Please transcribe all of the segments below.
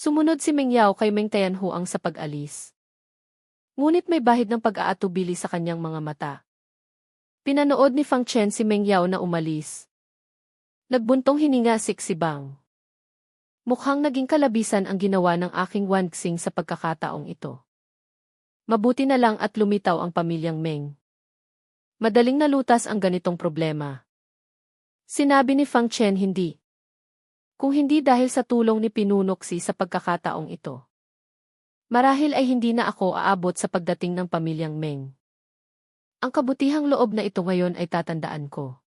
Sumunod si Meng Yao kay Meng Tianhuang sa pag-alis. Ngunit may bahid ng pag-aatubili sa kanyang mga mata. Pinanood ni Fang Chen si Meng Yao na umalis. Nagbuntong hininga si Xibang. Mukhang naging kalabisan ang ginawa ng aking Wanxing sa pagkakataong ito. Mabuti na lang at lumitaw ang pamilyang Meng. Madaling nalutas ang ganitong problema. Sinabi ni Fang Chen hindi. Kung hindi dahil sa tulong ni Pinunoxi sa pagkakataong ito. Marahil ay hindi na ako aabot sa pagdating ng pamilyang Meng. Ang kabutihang loob na ito ngayon ay tatandaan ko.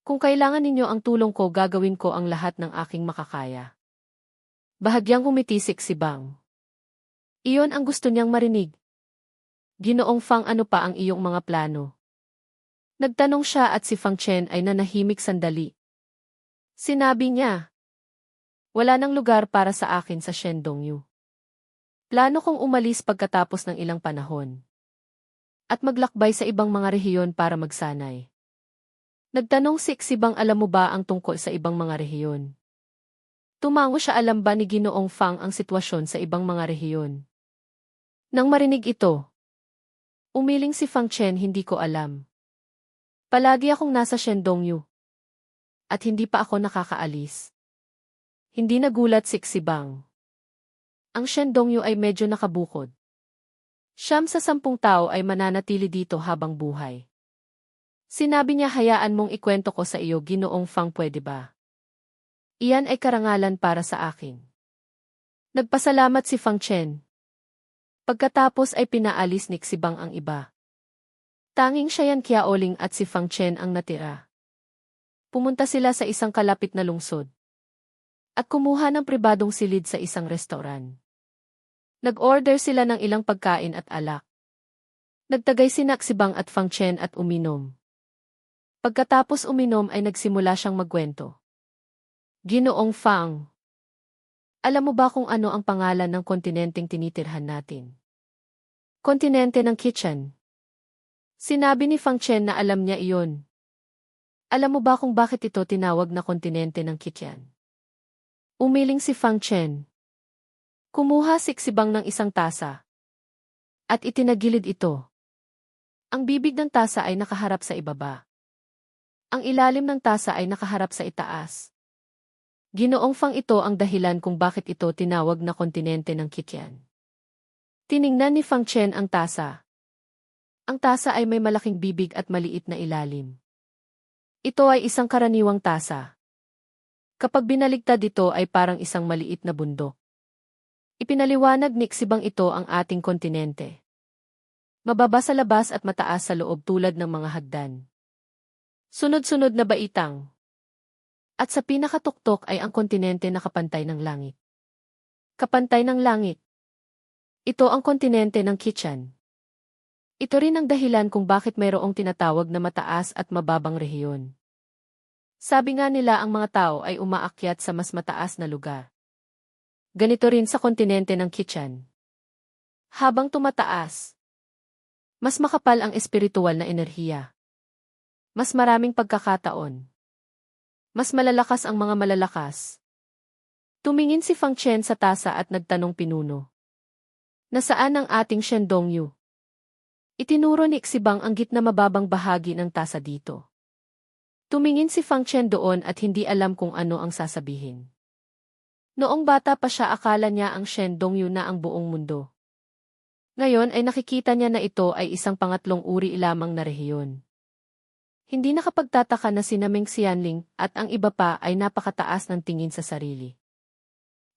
Kung kailangan ninyo ang tulong ko, gagawin ko ang lahat ng aking makakaya. Bahagyang ngumiti si Xibang. Iyon ang gusto niyang marinig. Ginoong Fang, ano pa ang iyong mga plano? Nagtanong siya at si Fang Chen ay nanahimik sandali. Sinabi niya, wala nang lugar para sa akin sa Shendongyu. Plano kong umalis pagkatapos ng ilang panahon. At maglakbay sa ibang mga rehiyon para magsanay. Nagtanong si Xibang, alam mo ba ang tungkol sa ibang mga rehiyon? Tumango siya, alam ba ni Ginoong Fang ang sitwasyon sa ibang mga rehiyon? Nang marinig ito, umiling si Fang Chen, hindi ko alam. Palagi akong nasa Shendongyu. At hindi pa ako nakakaalis. Hindi nagulat si Xibang. Ang Shendongyu ay medyo nakabukod. 9 sa 10 tao ay mananatili dito habang buhay. Sinabi niya, hayaan mong ikwento ko sa iyo, Ginoong Fang, pwede ba? Iyan ay karangalan para sa akin. Nagpasalamat si Fang Chen. Pagkatapos ay pinaalis ni Xibang ang iba. Tanging siya, Yan Qiaoling at si Fang Chen ang natira. Pumunta sila sa isang kalapit na lungsod. At kumuha ng pribadong silid sa isang restoran. Nag-order sila ng ilang pagkain at alak. Nagtagay sina Xibang at Fang Chen at uminom. Pagkatapos uminom ay nagsimula siyang magkwento. Ginoong Fang, alam mo ba kung ano ang pangalan ng kontinenteng tinitirhan natin? Kontinente ng Kitchen. Sinabi ni Fang Chen na alam niya iyon. Alam mo ba kung bakit ito tinawag na kontinente ng Kitchen? Umiling si Fang Chen. Kumuha si Xibang ng isang tasa. At itinagilid ito. Ang bibig ng tasa ay nakaharap sa ibaba. Ang ilalim ng tasa ay nakaharap sa itaas. Ginoong Fang, ito ang dahilan kung bakit ito tinawag na kontinente ng Kitchen. Tiningnan ni Fang Chen ang tasa. Ang tasa ay may malaking bibig at maliit na ilalim. Ito ay isang karaniwang tasa. Kapag binaligtad ito ay parang isang maliit na bundok. Ipinaliwanag ni Xibang, ito ang ating kontinente. Mababa sa labas at mataas sa loob tulad ng mga hagdan. Sunod-sunod na baitang. At sa pinakatuktok ay ang kontinente na kapantay ng langit. Kapantay ng langit. Ito ang kontinente ng Kitchen. Ito rin ang dahilan kung bakit mayroong tinatawag na mataas at mababang rehiyon. Sabi nga nila, ang mga tao ay umaakyat sa mas mataas na lugar. Ganito rin sa kontinente ng Kitchen. Habang tumataas, mas makapal ang espiritual na enerhiya. Mas maraming pagkakataon. Mas malalakas ang mga malalakas. Tumingin si Fang Chen sa tasa at nagtanong, pinuno. Nasaan ang ating Shendongyu? Itinuro ni Xibang ang gitna mababang bahagi ng tasa dito. Tumingin si Fang Chen doon at hindi alam kung ano ang sasabihin. Noong bata pa siya, akala niya ang Shendongyu na ang buong mundo. Ngayon ay nakikita niya na ito ay isang pangatlong uri lamang na rehiyon. Hindi nakapagtataka na sina Meng Xianling at ang iba pa ay napakataas ng tingin sa sarili.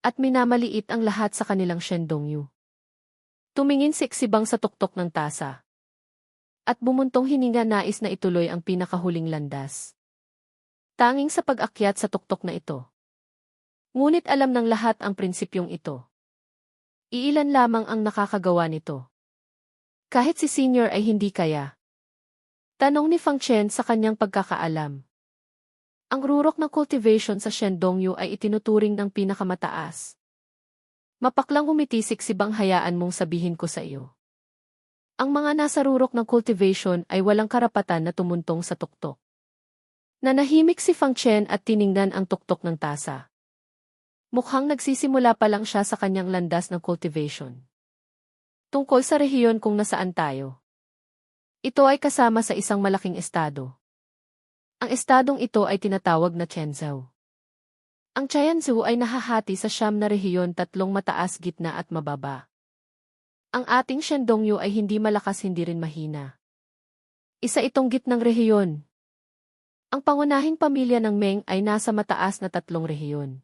At minamaliit ang lahat sa kanilang Shendongyu. Tumingin si Xibang sa tuktok ng tasa. At bumuntong hininga, nais na ituloy ang pinakahuling landas. Tanging sa pag-akyat sa tuktok na ito. Ngunit alam ng lahat ang prinsipyong ito. Iilan lamang ang nakakagawa nito. Kahit si Senior ay hindi kaya. Tanong ni Fang Chen sa kanyang pagkakaalam. Ang rurok ng cultivation sa Shendongyu ay itinuturing ng pinakamataas. Mapaklang umiti si Xibang, hayaan mong sabihin ko sa iyo. Ang mga nasa rurok ng cultivation ay walang karapatan na tumuntong sa tuktok. Nanahimik si Fang Chen at tiningnan ang tuktok ng tasa. Mukhang nagsisimula pa lang siya sa kanyang landas ng cultivation. Tungkol sa rehiyon kung nasaan tayo. Ito ay kasama sa isang malaking estado. Ang estadong ito ay tinatawag na Chenzhou. Ang Jiangsu ay nahahati sa 9 na rehiyon, 3 mataas, gitna at mababa. Ang ating Shandongyu ay hindi malakas hindi rin mahina. Isa itong gitnang rehiyon. Ang pangunahing pamilya ng Meng ay nasa mataas na 3 rehiyon.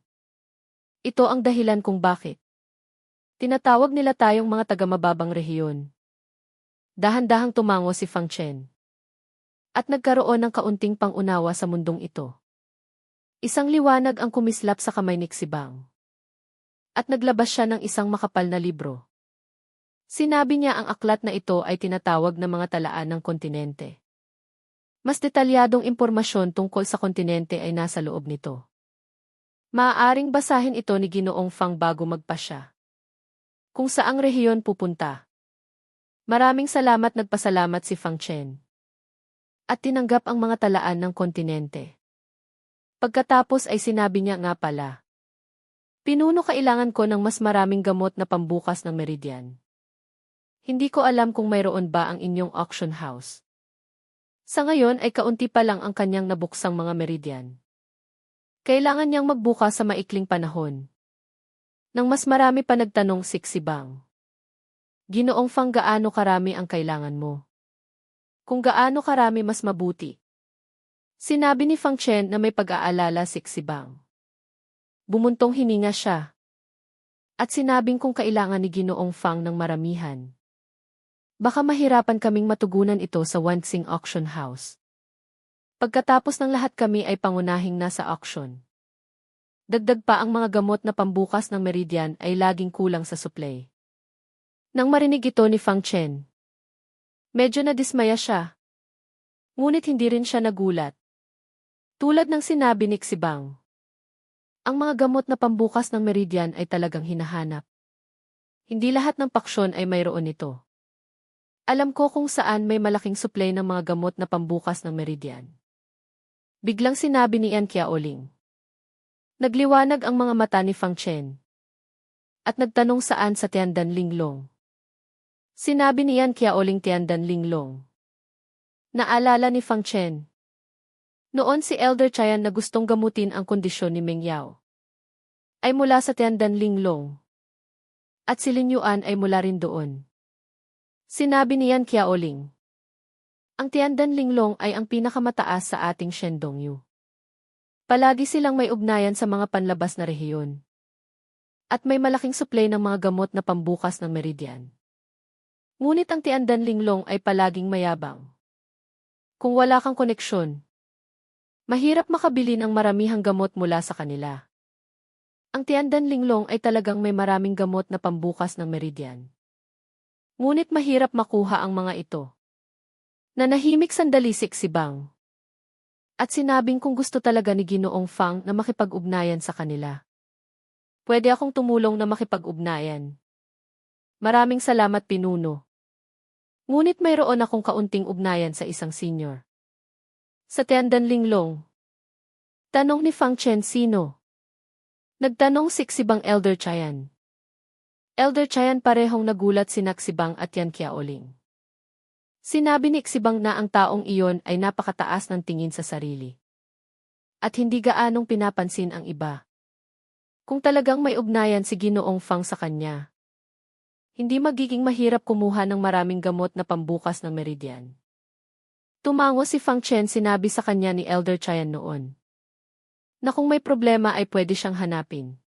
Ito ang dahilan kung bakit tinatawag nila tayong mga taga-mababang rehiyon. Dahan-dahang tumango si Fang Chen. At nagkaroon ng kaunting pangunawa sa mundong ito. Isang liwanag ang kumislap sa kamay ni Xibang. At naglabas siya ng isang makapal na libro. Sinabi niya ang aklat na ito ay tinatawag na mga talaan ng kontinente. Mas detalyadong impormasyon tungkol sa kontinente ay nasa loob nito. Maaaring basahin ito ni Ginoong Fang bago magpasya. Kung saang rehiyon pupunta. Maraming salamat, nagpasalamat si Fang Chen. At tinanggap ang mga talaan ng kontinente. Pagkatapos ay sinabi niya nga pala. Pinuno, kailangan ko ng mas maraming gamot na pambukas ng meridian. Hindi ko alam kung mayroon ba ang inyong auction house. Sa ngayon ay kaunti pa lang ang kanyang nabuksang mga meridian. Kailangan niyang magbuka sa maikling panahon. Nang mas marami pa nagtanong si Xibang. Ginoong Fang, gaano karami ang kailangan mo? Kung gaano karami mas mabuti. Sinabi ni Fang Chen na may pag-aalala si Xibang. Bumuntong hininga siya. At sinabing kung kailangan ni Ginoong Fang ng maramihan. Baka mahirapan kaming matugunan ito sa Wanxing Auction House. Pagkatapos ng lahat kami ay pangunahing nasa auction. Dagdag pa ang mga gamot na pambukas ng meridian ay laging kulang sa supply. Nang marinig ito ni Fang Chen, medyo nadismaya siya. Ngunit hindi rin siya nagulat. Tulad ng sinabi ni Xibang, ang mga gamot na pambukas ng meridian ay talagang hinahanap. Hindi lahat ng paksyon ay mayroon nito. Alam ko kung saan may malaking supply ng mga gamot na pambukas ng meridian. Biglang sinabi ni Yan Qiaoling. Nagliwanag ang mga mata ni Fang Chen. At nagtanong saan sa Tiandan Linglong. Sinabi ni Yan Qiaoling Tiandan Linglong. Naalala ni Fang Chen. Noon si Elder Chayan na gustong gamutin ang kondisyon ni Meng Yao. Ay mula sa Tiandan Linglong. At si Lin Yuan ay mula rin doon. Sinabi ni Yan Qiaoling. Ang Tiandan Linglong ay ang pinakamataas sa ating Shandongyu. Palagi silang may ugnayan sa mga panlabas na rehiyon. At may malaking supply ng mga gamot na pambukas ng meridian. Ngunit ang Tiandan Linglong ay palaging mayabang. Kung wala kang koneksyon, mahirap makabili ng maramihang gamot mula sa kanila. Ang Tiandan Linglong ay talagang may maraming gamot na pambukas ng meridian. Ngunit mahirap makuha ang mga ito. Nanahimik sandali si Xibang. At sinabing kung gusto talaga ni Ginoong Fang na makipag-ugnayan sa kanila. Pwede akong tumulong na makipag-ugnayan. Maraming salamat, pinuno. Ngunit mayroon akong kaunting ugnayan sa isang senior. Sa Tiandan Linglong. Tanong ni Fang Chen, sino? Nagtanong si Xibang. Elder Chayan. Elder Chayan, parehong nagulat sina Xibang at Yan Qiaoling. Sinabi ni Xibang na ang taong iyon ay napakataas ng tingin sa sarili. At hindi gaanong pinapansin ang iba. Kung talagang may ugnayan si Ginoong Fang sa kanya, hindi magiging mahirap kumuha ng maraming gamot na pambukas ng meridian. Tumango si Fang Chen, sinabi sa kanya ni Elder Chayan noon. Na kung may problema ay pwede siyang hanapin.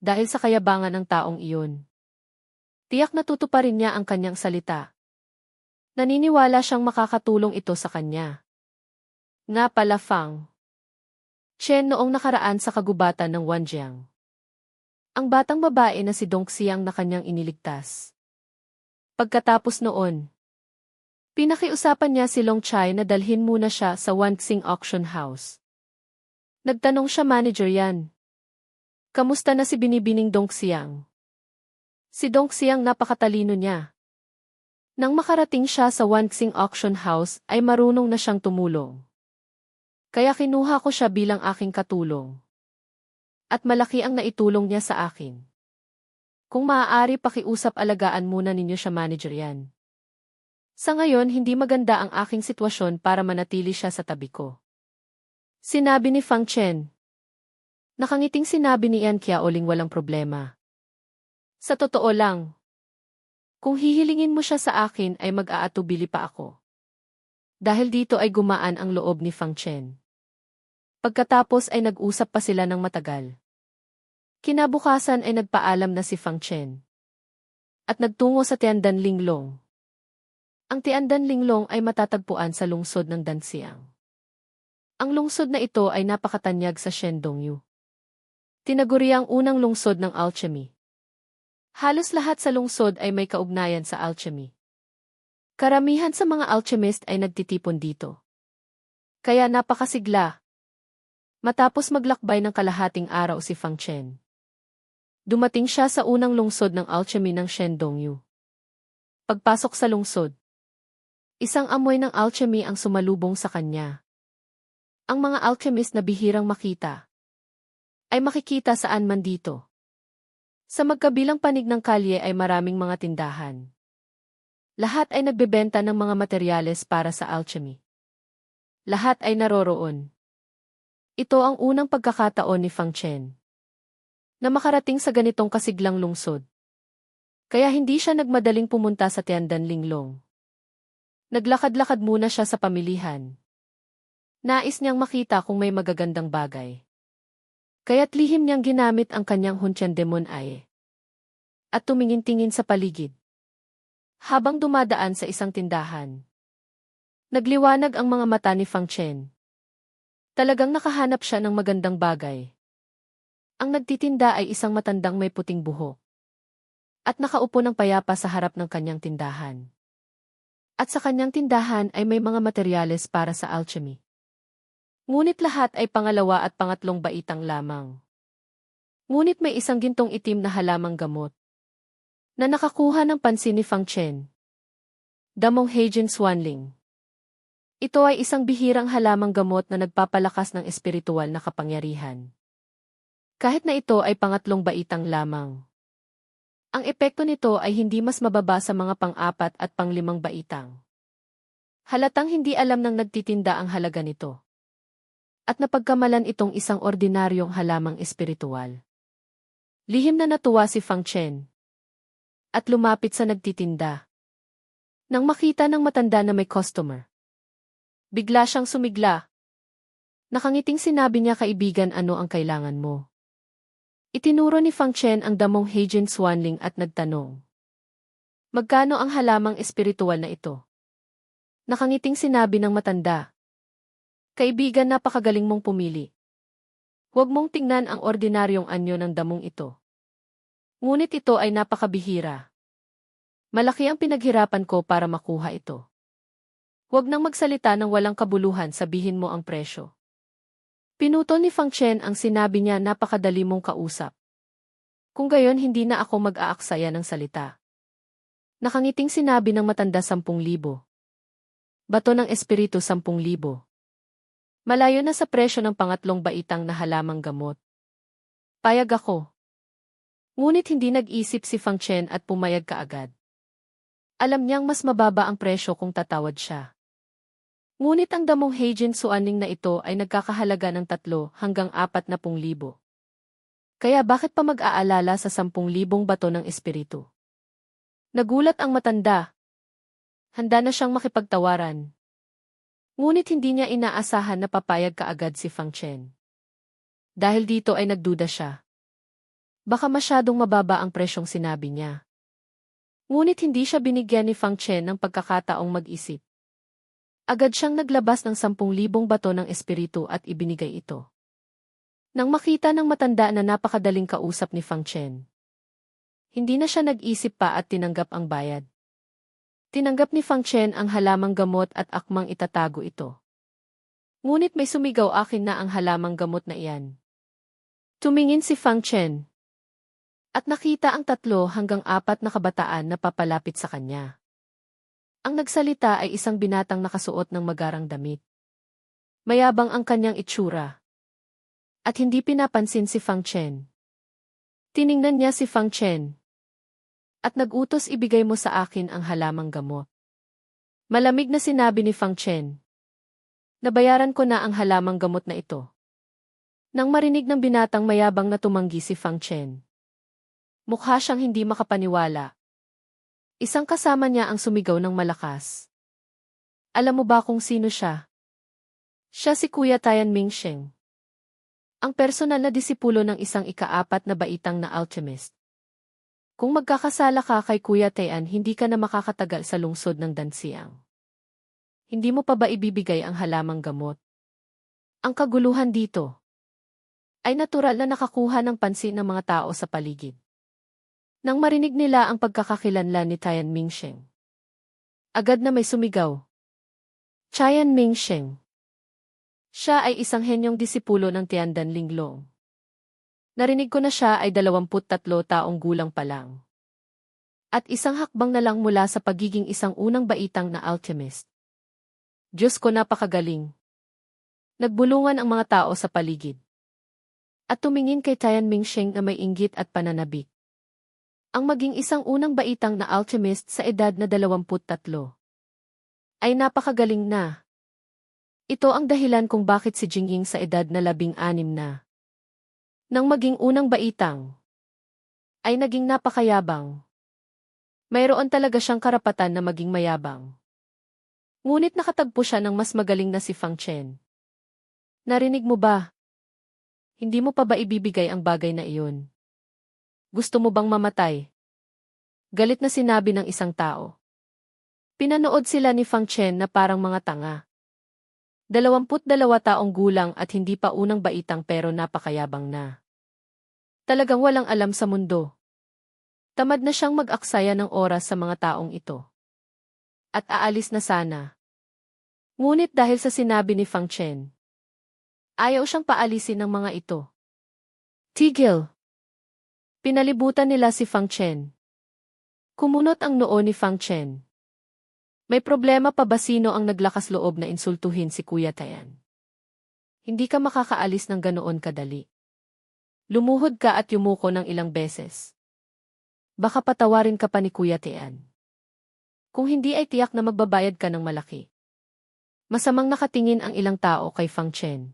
Dahil sa kayabangan ng taong iyon. Tiyak na tutuparin niya ang kanyang salita. Naniniwala siyang makakatulong ito sa kanya. Nga pala, Fang Chen, noong nakaraan sa kagubatan ng Wanjiang. Ang batang babae na si Dong Xiang na kanyang iniligtas. Pagkatapos noon, pinakiusapan niya si Long Chai na dalhin muna siya sa Wanxing Auction House. Nagtanong siya, manager yan. Kamusta na si binibining Dong Xiang? Si Dong Xiang napakatalino niya. Nang makarating siya sa Wanxing Auction House ay marunong na siyang tumulong. Kaya kinuha ko siya bilang aking katulong. At malaki ang naitulong niya sa akin. Kung maaari pakiusap alagaan muna ninyo siya manager yan. Sa ngayon hindi maganda ang aking sitwasyon para manatili siya sa tabi ko. Sinabi ni Fang Chen. Nakangiting sinabi ni Yan Qiaoling walang problema. Sa totoo lang. Kung hihilingin mo siya sa akin ay mag-aatubili pa ako. Dahil dito ay gumaan ang loob ni Fang Chen. Pagkatapos ay nag-usap pa sila ng matagal. Kinabukasan ay nagpaalam na si Fang Chen. At nagtungo sa Tiandan Linglong. Ang Tiandan Linglong ay matatagpuan sa lungsod ng Danxiang. Ang lungsod na ito ay napakatanyag sa Shendongyu. Tinaguri ang unang lungsod ng alchemy. Halos lahat sa lungsod ay may kaugnayan sa alchemy. Karamihan sa mga alchemist ay nagtitipon dito. Kaya napakasigla. Matapos maglakbay ng kalahating araw si Fang Chen. Dumating siya sa unang lungsod ng alchemy ng Shendongyu. Pagpasok sa lungsod, isang amoy ng alchemy ang sumalubong sa kanya. Ang mga alchemist na bihirang makita ay makikita saan man dito. Sa magkabilang panig ng kalye ay maraming mga tindahan. Lahat ay nagbebenta ng mga materyales para sa alchemy. Lahat ay naroroon. Ito ang unang pagkakataon ni Fang Chen na makarating sa ganitong kasiglang lungsod. Kaya hindi siya nagmadaling pumunta sa Tiandan Linglong. Naglakad-lakad muna siya sa pamilihan. Nais niyang makita kung may magagandang bagay. Kaya't lihim niyang ginamit ang kanyang Huntian Demon Eye. At tumingin-tingin sa paligid. Habang dumadaan sa isang tindahan. Nagliwanag ang mga mata ni Fang Chen. Talagang nakahanap siya ng magandang bagay. Ang nagtitinda ay isang matandang may puting buhok. At nakaupo ng payapa sa harap ng kanyang tindahan. At sa kanyang tindahan ay may mga materyales para sa alchemy. Ngunit lahat ay pangalawa at pangatlong baitang lamang. Ngunit may isang gintong itim na halamang gamot na nakakuha ng pansin ni Fang Chen. Damong Heijin Swanling. Ito ay isang bihirang halamang gamot na nagpapalakas ng espiritual na kapangyarihan. Kahit na ito ay pangatlong baitang lamang. Ang epekto nito ay hindi mas mababa sa mga pang-apat at pang-limang baitang. Halatang hindi alam ng nagtitinda ang halaga nito. At napagkamalan itong isang ordinaryong halamang espiritual. Lihim na natuwa si Fang Chen. At lumapit sa nagtitinda. Nang makita ng matanda na may customer. Bigla siyang sumigla. Nakangiting sinabi niya, kaibigan, ano ang kailangan mo? Itinuro ni Fang Chen ang damong Heijin Swanling at nagtanong. Magkano ang halamang espiritual na ito? Nakangiting sinabi ng matanda. Kaibigan, napakagaling mong pumili. Huwag mong tingnan ang ordinaryong anyo ng damong ito. Ngunit ito ay napakabihira. Malaki ang pinaghirapan ko para makuha ito. Huwag nang magsalita ng walang kabuluhan, sabihin mo ang presyo. Pinutol ni Fang Chen ang sinabi niya, napakadali mong kausap. Kung gayon hindi na ako mag-aaksaya ng salita. Nakangiting sinabi ng matanda, 10,000. Bato ng espiritu, 10,000. Malayo na sa presyo ng pangatlong baitang na halamang gamot. Payag ako. Ngunit hindi nag-isip si Fang Chen at pumayag kaagad. Alam niyang mas mababa ang presyo kung tatawad siya. Ngunit ang damong Heijin Swanling na ito ay nagkakahalaga ng 3 hanggang 40,000. Kaya bakit pa mag-aalala sa 10,000 bato ng espiritu? Nagulat ang matanda. Handa na siyang makipagtawaran. Ngunit hindi niya inaasahan na papayag kaagad si Fang Chen. Dahil dito ay nagduda siya. Baka masyadong mababa ang presyong sinabi niya. Ngunit hindi siya binigyan ni Fang Chen ng pagkakataong mag-isip. Agad siyang naglabas ng 10,000 bato ng espiritu at ibinigay ito. Nang makita ng matanda na napakadaling kausap ni Fang Chen, hindi na siya nag-isip pa at tinanggap ang bayad. Tinanggap ni Fang Chen ang halamang gamot at akmang itatago ito. Ngunit may sumigaw, akin na ang halamang gamot na iyan. Tumingin si Fang Chen at nakita ang 3 hanggang 4 na kabataan na papalapit sa kanya. Ang nagsalita ay isang binatang nakasuot ng magarang damit. Mayabang ang kanyang itsura. At hindi pinapansin si Fang Chen. Tiningnan niya si Fang Chen. At nag-utos ibigay mo sa akin ang halamang gamot. Malamig na sinabi ni Fang Chen. Nabayaran ko na ang halamang gamot na ito. Nang marinig ng binatang mayabang na tumanggi si Fang Chen. Mukha siyang hindi makapaniwala. Isang kasama niya ang sumigaw ng malakas. Alam mo ba kung sino siya? Siya si Kuya Tian Mingsheng. Ang personal na disipulo ng isang ika-4 na baitang na alchemist. Kung magkakasala ka kay Kuya Tian, hindi ka na makakatagal sa lungsod ng Danxiang. Hindi mo pa ba ibibigay ang halamang gamot? Ang kaguluhan dito ay natural na nakakuha ng pansin ng mga tao sa paligid. Nang marinig nila ang pagkakakilanlan ni Tian Mingsheng, agad na may sumigaw. Tian Mingsheng. Siya ay isang henyong disipulo ng Tiandan Linglong. Narinig ko na siya ay 23 taong gulang pa lang. At isang hakbang na lang mula sa pagiging isang unang baitang na alchemist. Diyos ko, napakagaling. Nagbulungan ang mga tao sa paligid. At tumingin kay Tian Mingsheng na may inggit at pananabik. Ang maging isang unang baitang na alchemist sa edad na 23 ay napakagaling na. Ito ang dahilan kung bakit si Jingying sa edad na 16 na. Nang maging unang baitang, ay naging napakayabang. Mayroon talaga siyang karapatan na maging mayabang. Ngunit nakatagpo siya ng mas magaling na si Fang Chen. Narinig mo ba? Hindi mo pa ba ibibigay ang bagay na iyon? Gusto mo bang mamatay? Galit na sinabi ng isang tao. Pinanood sila ni Fang Chen na parang mga tanga. 22 taong gulang at hindi pa unang baitang pero napakayabang na. Talagang walang alam sa mundo. Tamad na siyang mag-aksaya ng oras sa mga taong ito. At aalis na sana. Ngunit dahil sa sinabi ni Fang Chen, ayaw siyang paalisin ng mga ito. Tigil! Pinalibutan nila si Fang Chen. Kumunot ang noo ni Fang Chen. May problema pa ba, sino ang naglakas loob na insultuhin si Kuya Tian? Hindi ka makakaalis ng ganoon kadali. Lumuhod ka at yumuko ng ilang beses. Baka patawarin ka pa ni Kuya Tian. Kung hindi ay tiyak na magbabayad ka ng malaki. Masamang nakatingin ang ilang tao kay Fang Chen.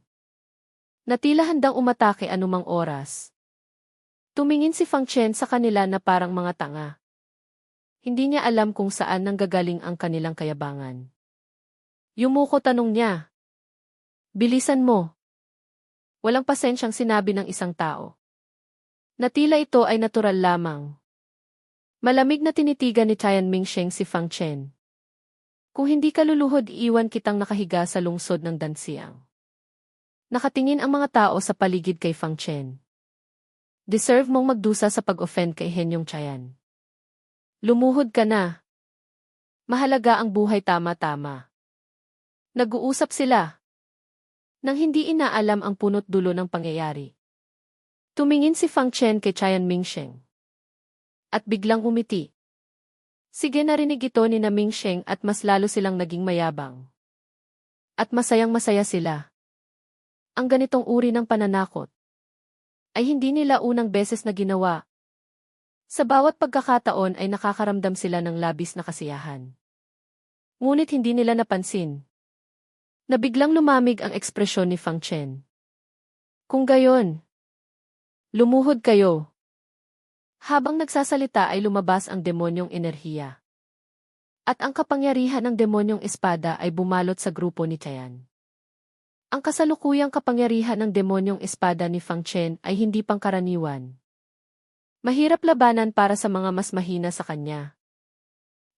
Na tila handang umatake anumang oras. Tumingin si Fang Chen sa kanila na parang mga tanga. Hindi niya alam kung saan nanggagaling ang kanilang kayabangan. Yumuko, tanong niya. Bilisan mo. Walang pasensyang sinabi ng isang tao. Na tila ito ay natural lamang. Malamig na tinitigan ni Tian Mingsheng si Fang Chen. Kung hindi ka luluhod, iiwan kitang nakahiga sa lungsod ng Danxiang. Nakatingin ang mga tao sa paligid kay Fang Chen. Deserve mong magdusa sa pag-offend kay Henyong Tian. Lumuhod ka na. Mahalaga ang buhay, tama-tama. Nag-uusap sila. Nang hindi inaalam ang punot dulo ng pangyayari. Tumingin si Fang Chen kay Tian Mingsheng. At biglang umiti. Sige, narinig ito ni na Mingsheng at mas lalo silang naging mayabang. At masayang-masaya sila. Ang ganitong uri ng pananakot ay hindi nila unang beses na ginawa. Sa bawat pagkakataon ay nakakaramdam sila ng labis na kasiyahan. Ngunit hindi nila napansin na biglang lumamig ang ekspresyon ni Fang Chen. Kung gayon, lumuhod kayo. Habang nagsasalita ay lumabas ang demonyong enerhiya. At ang kapangyarihan ng demonyong espada ay bumalot sa grupo ni Tian. Ang kasalukuyang kapangyarihan ng demonyong espada ni Fang Chen ay hindi pangkaraniwan. Mahirap labanan para sa mga mas mahina sa kanya.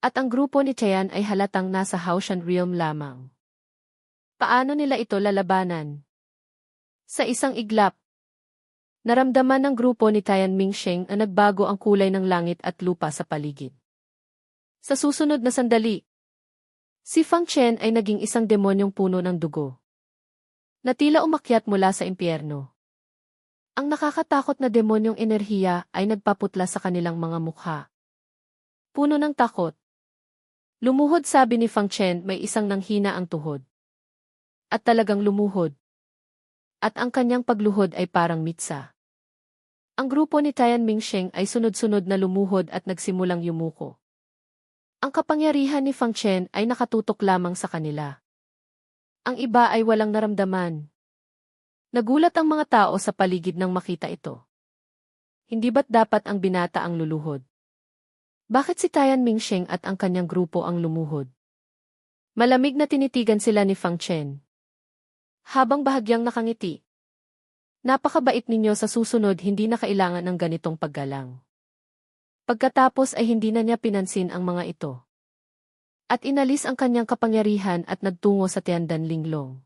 At ang grupo ni Tian ay halatang nasa Haoshan Realm lamang. Paano nila ito lalabanan? Sa isang iglap, naramdaman ng grupo ni Tian Mingsheng na nagbago ang kulay ng langit at lupa sa paligid. Sa susunod na sandali, si Fang Chen ay naging isang demonyong puno ng dugo. Na tila umakyat mula sa impyerno. Ang nakakatakot na demonyong enerhiya ay nagpaputla sa kanilang mga mukha. Puno ng takot. Lumuhod, sabi ni Fang Chen, may isang nanghina ang tuhod. At talagang lumuhod. At ang kanyang pagluhod ay parang mitsa. Ang grupo ni Tian Mingsheng ay sunod-sunod na lumuhod at nagsimulang yumuko. Ang kapangyarihan ni Fang Chen ay nakatutok lamang sa kanila. Ang iba ay walang naramdaman. Nagulat ang mga tao sa paligid nang makita ito. Hindi ba't dapat ang binata ang luluhod? Bakit si Tian Mingsheng at ang kanyang grupo ang lumuhod? Malamig na tinitigan sila ni Fang Chen. Habang bahagyang nakangiti. Napakabait ninyo, sa susunod hindi na kailangan ng ganitong paggalang. Pagkatapos ay hindi na niya pinansin ang mga ito. At inalis ang kanyang kapangyarihan at nagtungo sa Tiandan Linglong.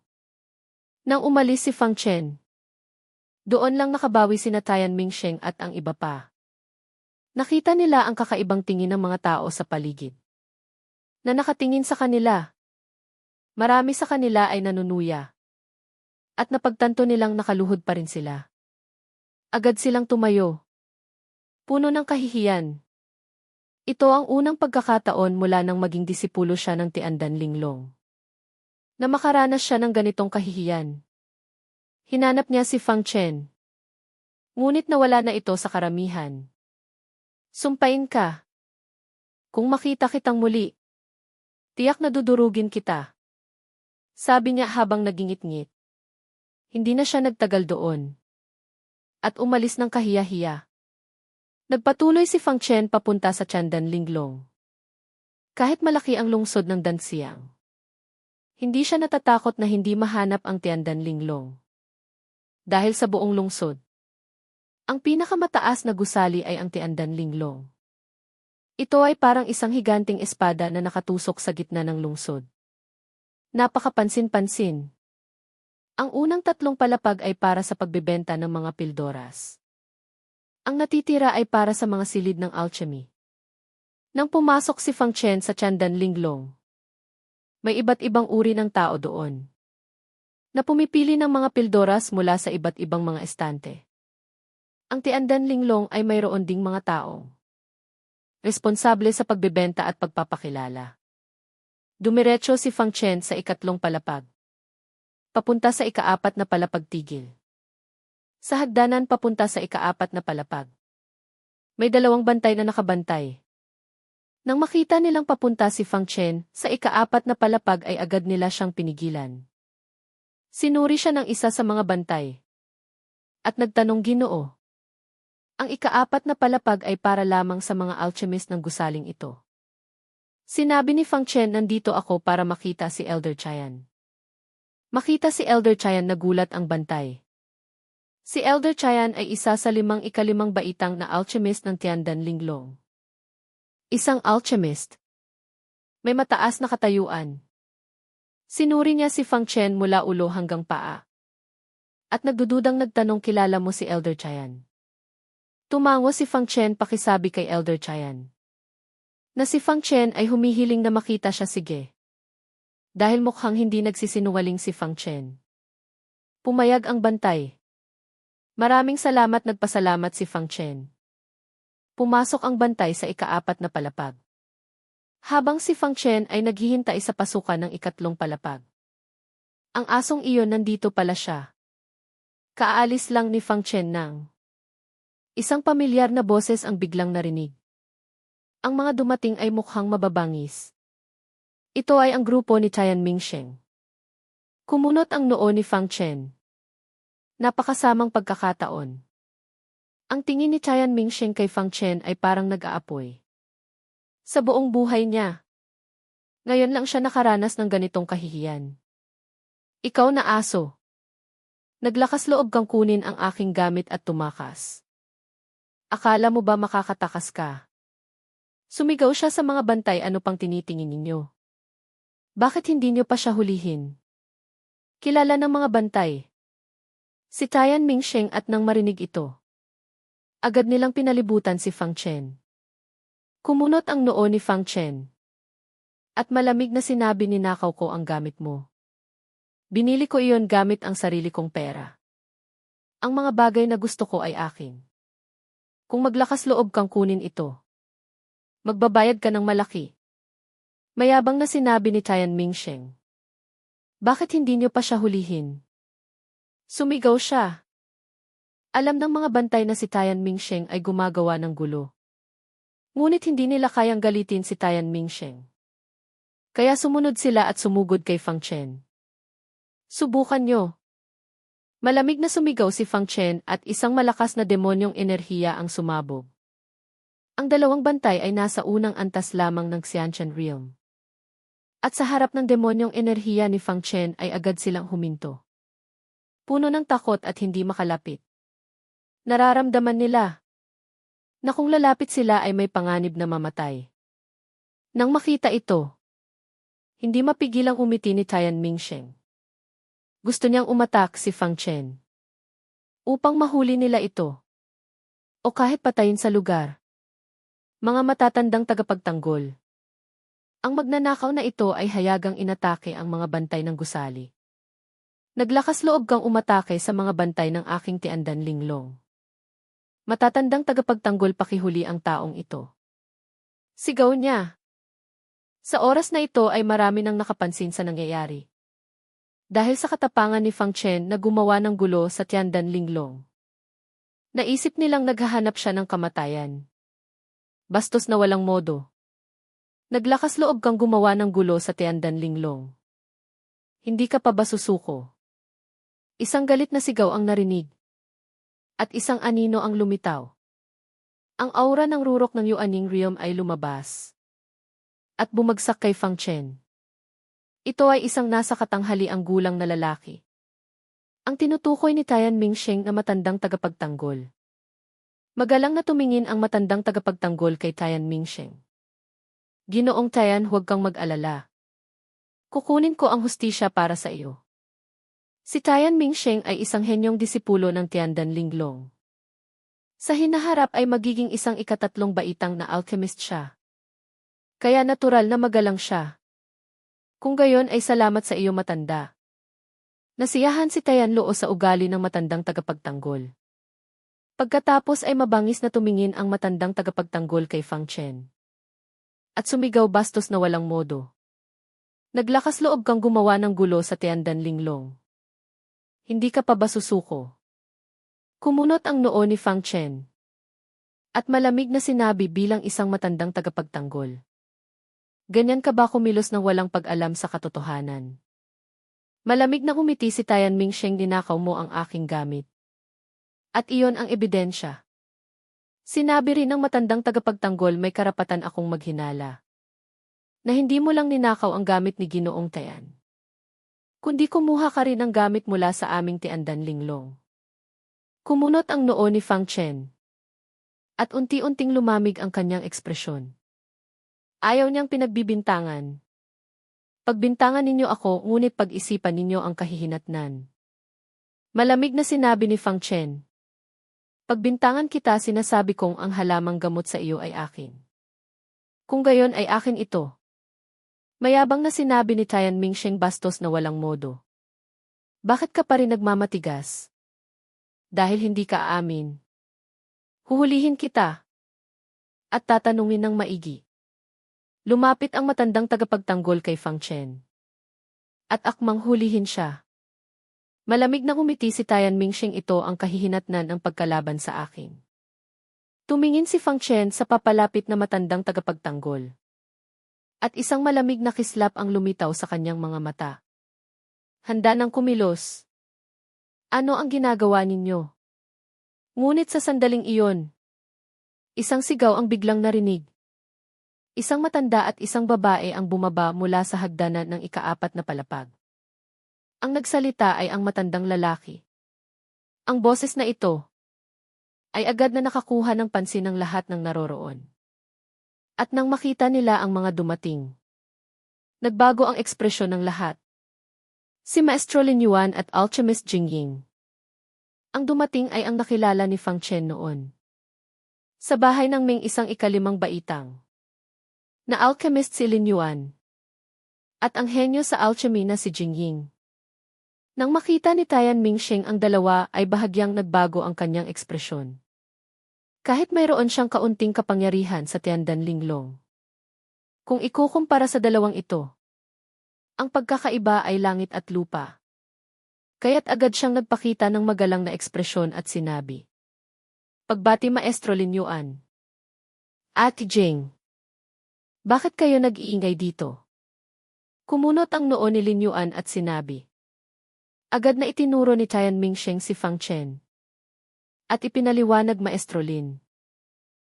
Nang umalis si Fang Chen, doon lang nakabawi sina Tian Mingsheng at ang iba pa. Nakita nila ang kakaibang tingin ng mga tao sa paligid. Na nakatingin sa kanila. Marami sa kanila ay nanunuya. At napagtanto nilang nakaluhod pa rin sila. Agad silang tumayo. Puno ng kahihiyan. Ito ang unang pagkakataon mula nang maging disipulo siya ng Tiandan Linglong. Na makaranas siya ng ganitong kahihiyan. Hinanap niya si Fang Chen. Ngunit nawala na ito sa karamihan. Sumpain ka. Kung makita kitang muli, tiyak na dudurugin kita. Sabi niya habang nagingit-ngit. Hindi na siya nagtagal doon. At umalis ng kahiya-hiya. Nagpatuloy si Fang Chen papunta sa Tiandan Linglong. Kahit malaki ang lungsod ng Danxiang, hindi siya natatakot na hindi mahanap ang Tiandan Linglong. Dahil sa buong lungsod, ang pinakamataas na gusali ay ang Tiandan Linglong. Ito ay parang isang higanting espada na nakatusok sa gitna ng lungsod. Napakapansin-pansin. Ang unang 3 palapag ay para sa pagbebenta ng mga pildoras. Ang natitira ay para sa mga silid ng alchemy. Nang pumasok si Fang Chen sa Tiandan Linglong, may iba't ibang uri ng tao doon, na pumipili ng mga pildoras mula sa iba't ibang mga estante. Ang Tiandan Linglong ay mayroon ding mga taong responsable sa pagbebenta at pagpapakilala. Dumiretso si Fang Chen sa 4 palapag. Papunta sa 4 na palapag tigil. Sa hagdanan papunta sa 4 na palapag. May 2 bantay na nakabantay. Nang makita nilang papunta si Fang Chen sa 4 na palapag ay agad nila siyang pinigilan. Sinuri siya ng isa sa mga bantay. At nagtanong, Ginoo. Ang 4 na palapag ay para lamang sa mga alchemist ng gusaling ito. Sinabi ni Fang Chen, nandito ako para makita si Elder Chayan. Makita si Elder Chayan, nagulat ang bantay. Si Elder Chayan ay isa sa 5 baitang na alchemist ng Tiandan Linglong. Isang alchemist. May mataas na katayuan. Sinuri niya si Fang Chen mula ulo hanggang paa. At nagdududang nagtanong, kilala mo si Elder Chayan? Tumango si Fang Chen, pakisabi kay Elder Chayan na si Fang Chen ay humihiling na makita siya. Sige. Dahil mukhang hindi nagsisinungaling si Fang Chen. Pumayag ang bantay. Maraming salamat, nagpasalamat si Fang Chen. Pumasok ang bantay sa 4 na palapag. Habang si Fang Chen ay naghihintay sa pasukan ng 3 palapag. Ang asong iyon, nandito pala siya. Kaalis lang ni Fang Chen nang isang pamilyar na boses ang biglang narinig. Ang mga dumating ay mukhang mababangis. Ito ay ang grupo ni Tian Mingsheng. Kumunot ang noo ni Fang Chen. Napakasamang pagkakataon. Ang tingin ni Tian Mingsheng kay Fang Chen ay parang nag-aapoy. Sa buong buhay niya, ngayon lang siya nakaranas ng ganitong kahihiyan. Ikaw na aso. Naglakas loob kang kunin ang aking gamit at tumakas. Akala mo ba makakatakas ka? Sumigaw siya sa mga bantay, ano pang tinitingin ninyo? Bakit hindi niyo pa siya hulihin? Kilala ng mga bantay si Tian Mingsheng at nang marinig ito, agad nilang pinalibutan si Fang Chen. Kumunot ang noo ni Fang Chen. At malamig na sinabi, ninakaw ko ang gamit mo. Binili ko iyon gamit ang sarili kong pera. Ang mga bagay na gusto ko ay akin. Kung maglakas loob kang kunin ito, magbabayad ka ng malaki. Mayabang na sinabi ni Tian Mingsheng. Bakit hindi niyo pa siya hulihin? Sumigaw siya. Alam ng mga bantay na si Tian Mingsheng ay gumagawa ng gulo. Ngunit hindi nila kayang galitin si Tian Mingsheng. Kaya sumunod sila at sumugod kay Fang Chen. Subukan nyo. Malamig na sumigaw si Fang Chen at isang malakas na demonyong enerhiya ang sumabog. Ang dalawang bantay ay nasa unang antas lamang ng Xianshan Realm. At sa harap ng demonyong enerhiya ni Fang Chen ay agad silang huminto. Puno ng takot at hindi makalapit. Nararamdaman nila na kung lalapit sila ay may panganib na mamatay. Nang makita ito, hindi mapigilang umiti ni Tian Mingsheng. Gusto niyang umatak si Fang Chen upang mahuli nila ito o kahit patayin sa lugar. Mga matatandang tagapagtanggol. Ang magnanakaw na ito ay hayagang inatake ang mga bantay ng gusali. Naglakas loob kang umatake sa mga bantay ng aking Tiandan Linglong. Matatandang tagapagtanggol, pakihuli ang taong ito. Sigaw niya. Sa oras na ito ay marami nang nakapansin sa nangyayari. Dahil sa katapangan ni Fang Chen na gumawa ng gulo sa Tiandan Linglong. Naisip nilang naghahanap siya ng kamatayan. Bastos na walang modo. Naglakas loob kang gumawa ng gulo sa Tiandan Linglong. Hindi ka pa ba susuko? Isang galit na sigaw ang narinig. At isang anino ang lumitaw. Ang aura ng rurok ng Yuaning Realm ay lumabas. At bumagsak kay Fang Chen. Ito ay isang nasa katanghaliang gulang na lalaki. Ang tinutukoy ni Tian Mingsheng na matandang tagapagtanggol. Magalang na tumingin ang matandang tagapagtanggol kay Tian Mingsheng. Ginoong Tian, huwag kang mag-alala. Kukunin ko ang hustisya para sa iyo. Si Tian Mingsheng ay isang henyong disipulo ng Tiandan Linglong. Sa hinaharap ay magiging isang ikatatlong baitang na alchemist siya. Kaya natural na magalang siya. Kung gayon ay salamat sa iyo, matanda. Nasiyahan si Tian Luo sa ugali ng matandang tagapagtanggol. Pagkatapos ay mabangis na tumingin ang matandang tagapagtanggol kay Fang Chen. At sumigaw bastos na walang modo. Naglakas loob kang gumawa ng gulo sa Tiandan Linglong. Hindi ka pa ba susuko? Kumunot ang noo ni Fang Chen. At malamig na sinabi bilang isang matandang tagapagtanggol. Ganyan ka ba kumilos ng walang pag-alam sa katotohanan? Malamig na umiti si Tian Mingsheng, ninakaw mo ang aking gamit. At iyon ang ebidensya. Sinabi rin ng matandang tagapagtanggol, may karapatan akong maghinala. Na hindi mo lang ninakaw ang gamit ni Ginoong Tian. Kundi kumuha ka rin ng gamit mula sa aming Tiandan Linglong. Kumunot ang noo ni Fang Chen. At unti-unting lumamig ang kanyang ekspresyon. Ayaw niyang pinagbibintangan. Pagbintangan ninyo ako, ngunit pag-isipan ninyo ang kahihinatnan. Malamig na sinabi ni Fang Chen. Pagbintangan kita, sinasabi kong ang halamang gamot sa iyo ay akin. Kung gayon ay akin ito. Mayabang na sinabi ni Tian Mingsheng, bastos na walang modo. Bakit ka pa rin nagmamatigas? Dahil hindi ka aamin. Huhulihin kita. At tatanungin ng maigi. Lumapit ang matandang tagapagtanggol kay Fang Chen. At akmang hulihin siya. Malamig na umiti si Tian Mingsheng, ito ang kahihinatnan ng pagkalaban sa akin. Tumingin si Fang Chen sa papalapit na matandang tagapagtanggol. At isang malamig na kislap ang lumitaw sa kanyang mga mata. Handa nang kumilos. Ano ang ginagawa ninyo? Ngunit sa sandaling iyon, isang sigaw ang biglang narinig. Isang matanda at isang babae ang bumaba mula sa hagdanan ng ikaapat na palapag. Ang nagsalita ay ang matandang lalaki. Ang boses na ito ay agad na nakakuha ng pansin ng lahat ng naroroon. At nang makita nila ang mga dumating, nagbago ang ekspresyon ng lahat. Si Maestro Lin Yuan at Alchemist Jing Ying. Ang dumating ay ang nakilala ni Fang Chen noon. Sa bahay ng Ming, isang ikalimang baitang na alchemist si Lin Yuan. At ang henyo sa alchemy na si Jing Ying. Nang makita ni Tian Mingsheng ang dalawa ay bahagyang nagbago ang kanyang ekspresyon. Kahit mayroon siyang kaunting kapangyarihan sa Tiandan Linglong. Kung ikukumpara sa dalawang ito, ang pagkakaiba ay langit at lupa. Kaya't agad siyang nagpakita ng magalang na ekspresyon at sinabi. Pagbati Maestro Lin Yuan. Ate Jing. Bakit kayo nag-iingay dito? Kumunot ang noo ni Lin Yuan at sinabi. Agad na itinuro ni Tian Mingsheng si Fang Chen. At ipinaliwanag Maestro Lin.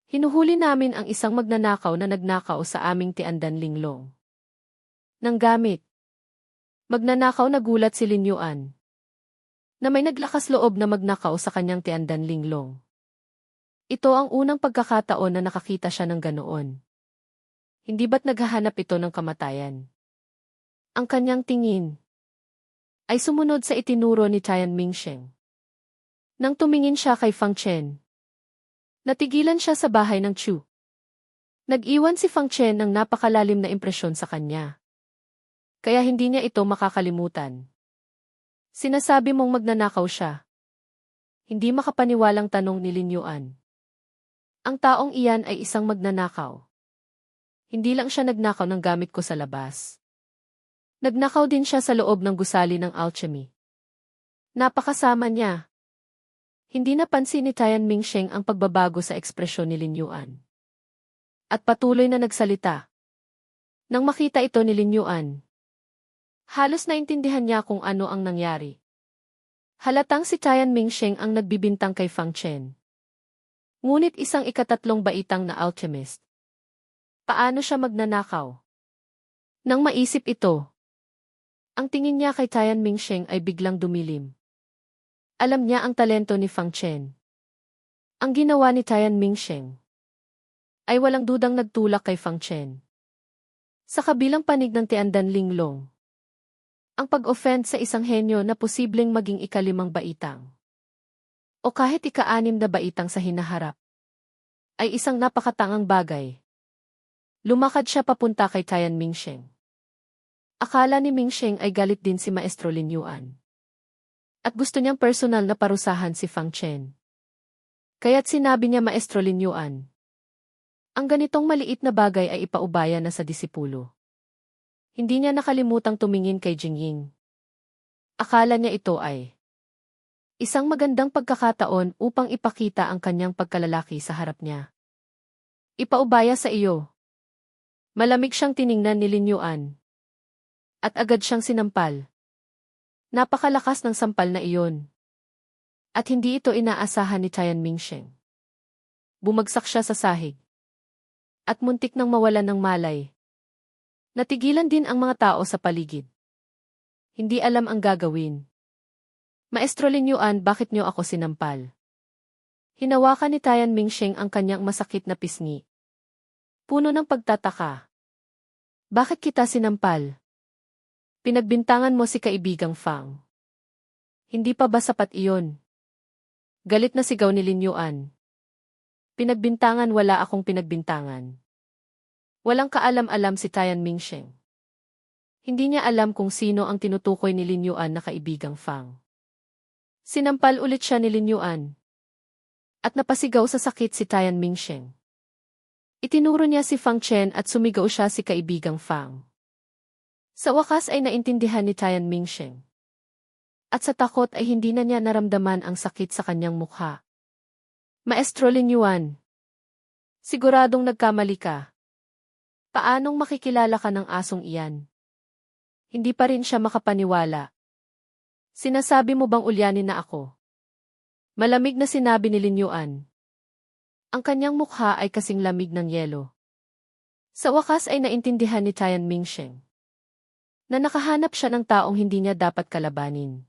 Hinuhuli namin ang isang magnanakaw na nagnakaw sa aming Tiandan Linglong. Nang gamit. Magnanakaw nagulat si Lin Yuan. Na may naglakas loob na magnakaw sa kanyang Tiandan Linglong. Ito ang unang pagkakataon na nakakita siya ng ganoon. Hindi ba't naghahanap ito ng kamatayan? Ang kanyang tingin ay sumunod sa itinuro ni Tian Mingsheng. Nang tumingin siya kay Fang Chen, natigilan siya sa bahay ng Chu. Nag-iwan si Fang Chen ng napakalalim na impresyon sa kanya. Kaya hindi niya ito makakalimutan. Sinasabi mong magnanakaw siya. Hindi makapaniwalang tanong ni Lin Yuan. Ang taong iyan ay isang magnanakaw. Hindi lang siya nagnakaw ng gamit ko sa labas. Nagnakaw din siya sa loob ng gusali ng alchemy. Napakasama niya. Hindi napansin ni Tian Mingsheng ang pagbabago sa ekspresyon ni Lin Yuan. At patuloy na nagsalita. Nang makita ito ni Lin Yuan, halos naintindihan niya kung ano ang nangyari. Halatang si Tian Mingsheng ang nagbibintang kay Fang Chen. Ngunit isang ikatatlong baitang na alchemist. Paano siya magnanakaw? Nang maisip ito, ang tingin niya kay Tian Mingsheng ay biglang dumilim. Alam niya ang talento ni Fang Chen. Ang ginawa ni Tian Mingsheng ay walang dudang nagtulak kay Fang Chen. Sa kabilang panig ng Tiandan Linglong, ang pag-offend sa isang henyo na posibleng maging ikalimang baitang o kahit ika-6 na baitang sa hinaharap ay isang napakatangang bagay. Lumakad siya papunta kay Tian Mingsheng. Akala ni Mingsheng ay galit din si Maestro Lin Yuan. At gusto niyang personal na parusahan si Fang Chen. Kaya't sinabi niya Maestro Lin Yuan. Ang ganitong maliit na bagay ay ipaubaya na sa disipulo. Hindi niya nakalimutang tumingin kay Jingying. Akala niya ito ay isang magandang pagkakataon upang ipakita ang kanyang pagkalalaki sa harap niya. Ipaubaya sa iyo. Malamig siyang tiningnan ni Lin Yuan. At agad siyang sinampal. Napakalakas ng sampal na iyon. At hindi ito inaasahan ni Tian Mingsheng. Bumagsak siya sa sahig. At muntik nang mawalan ng malay. Natigilan din ang mga tao sa paligid. Hindi alam ang gagawin. Maestro Lin Yuan, bakit niyo ako sinampal? Hinawakan ni Tian Mingsheng ang kanyang masakit na pisngi. Puno ng pagtataka. Bakit kita sinampal? Pinagbintangan mo si kaibigang Fang. Hindi pa ba sapat iyon? Galit na sigaw ni Lin Yuan. Pinagbintangan, wala akong pinagbintangan. Walang kaalam-alam si Tian Mingsheng. Hindi niya alam kung sino ang tinutukoy ni Lin Yuan na kaibigang Fang. Sinampal ulit siya ni Lin Yuan. At napasigaw sa sakit si Tian Mingsheng. Itinuro niya si Fang Chen at sumigaw siya si kaibigang Fang. Sa wakas ay naintindihan ni Tian Mingsheng. At sa takot ay hindi na niya naramdaman ang sakit sa kanyang mukha. Maestro Lin Yuan. Siguradong nagkamali ka. Paanong makikilala ka ng asong iyan? Hindi pa rin siya makapaniwala. Sinasabi mo bang ulyanin na ako? Malamig na sinabi ni Lin Yuan. Ang kanyang mukha ay kasing lamig ng yelo. Sa wakas ay naintindihan ni Tian Mingsheng na nakahanap siya ng taong hindi niya dapat kalabanin.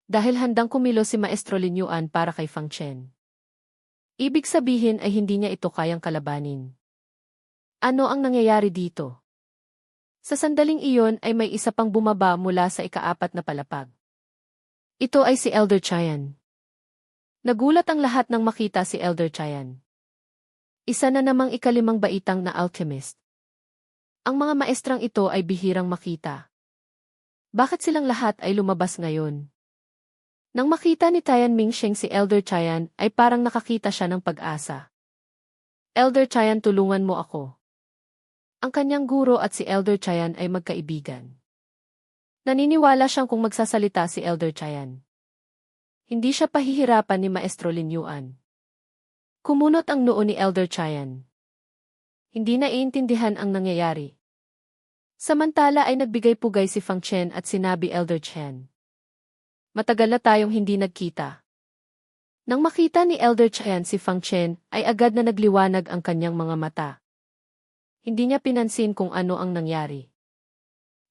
Dahil handang kumilos si Maestro Lin Yuan para kay Fang Chen. Ibig sabihin ay hindi niya ito kayang kalabanin. Ano ang nangyayari dito? Sa sandaling iyon ay may isa pang bumaba mula sa ika-4 na palapag. Ito ay si Elder Tian. Nagulat ang lahat nang makita si Elder Tian. Isa na namang ika-5 baitang na alchemist. Ang mga maestrang ito ay bihirang makita. Bakit silang lahat ay lumabas ngayon? Nang makita ni Tian Mingsheng si Elder Tian ay parang nakakita siya ng pag-asa. Elder Tian, tulungan mo ako. Ang kanyang guro at si Elder Tian ay magkaibigan. Naniniwala siyang kung magsasalita si Elder Chayan, hindi siya pahihirapan ni Maestro Lin Yuan. Kumunot ang noo ni Elder Chayan. Hindi naiintindihan ang nangyayari. Samantala ay nagbigay pugay si Fang Chen at sinabi Elder Chen. Matagal na tayong hindi nagkita. Nang makita ni Elder Chen si Fang Chen ay agad na nagliwanag ang kanyang mga mata. Hindi niya pinansin kung ano ang nangyari.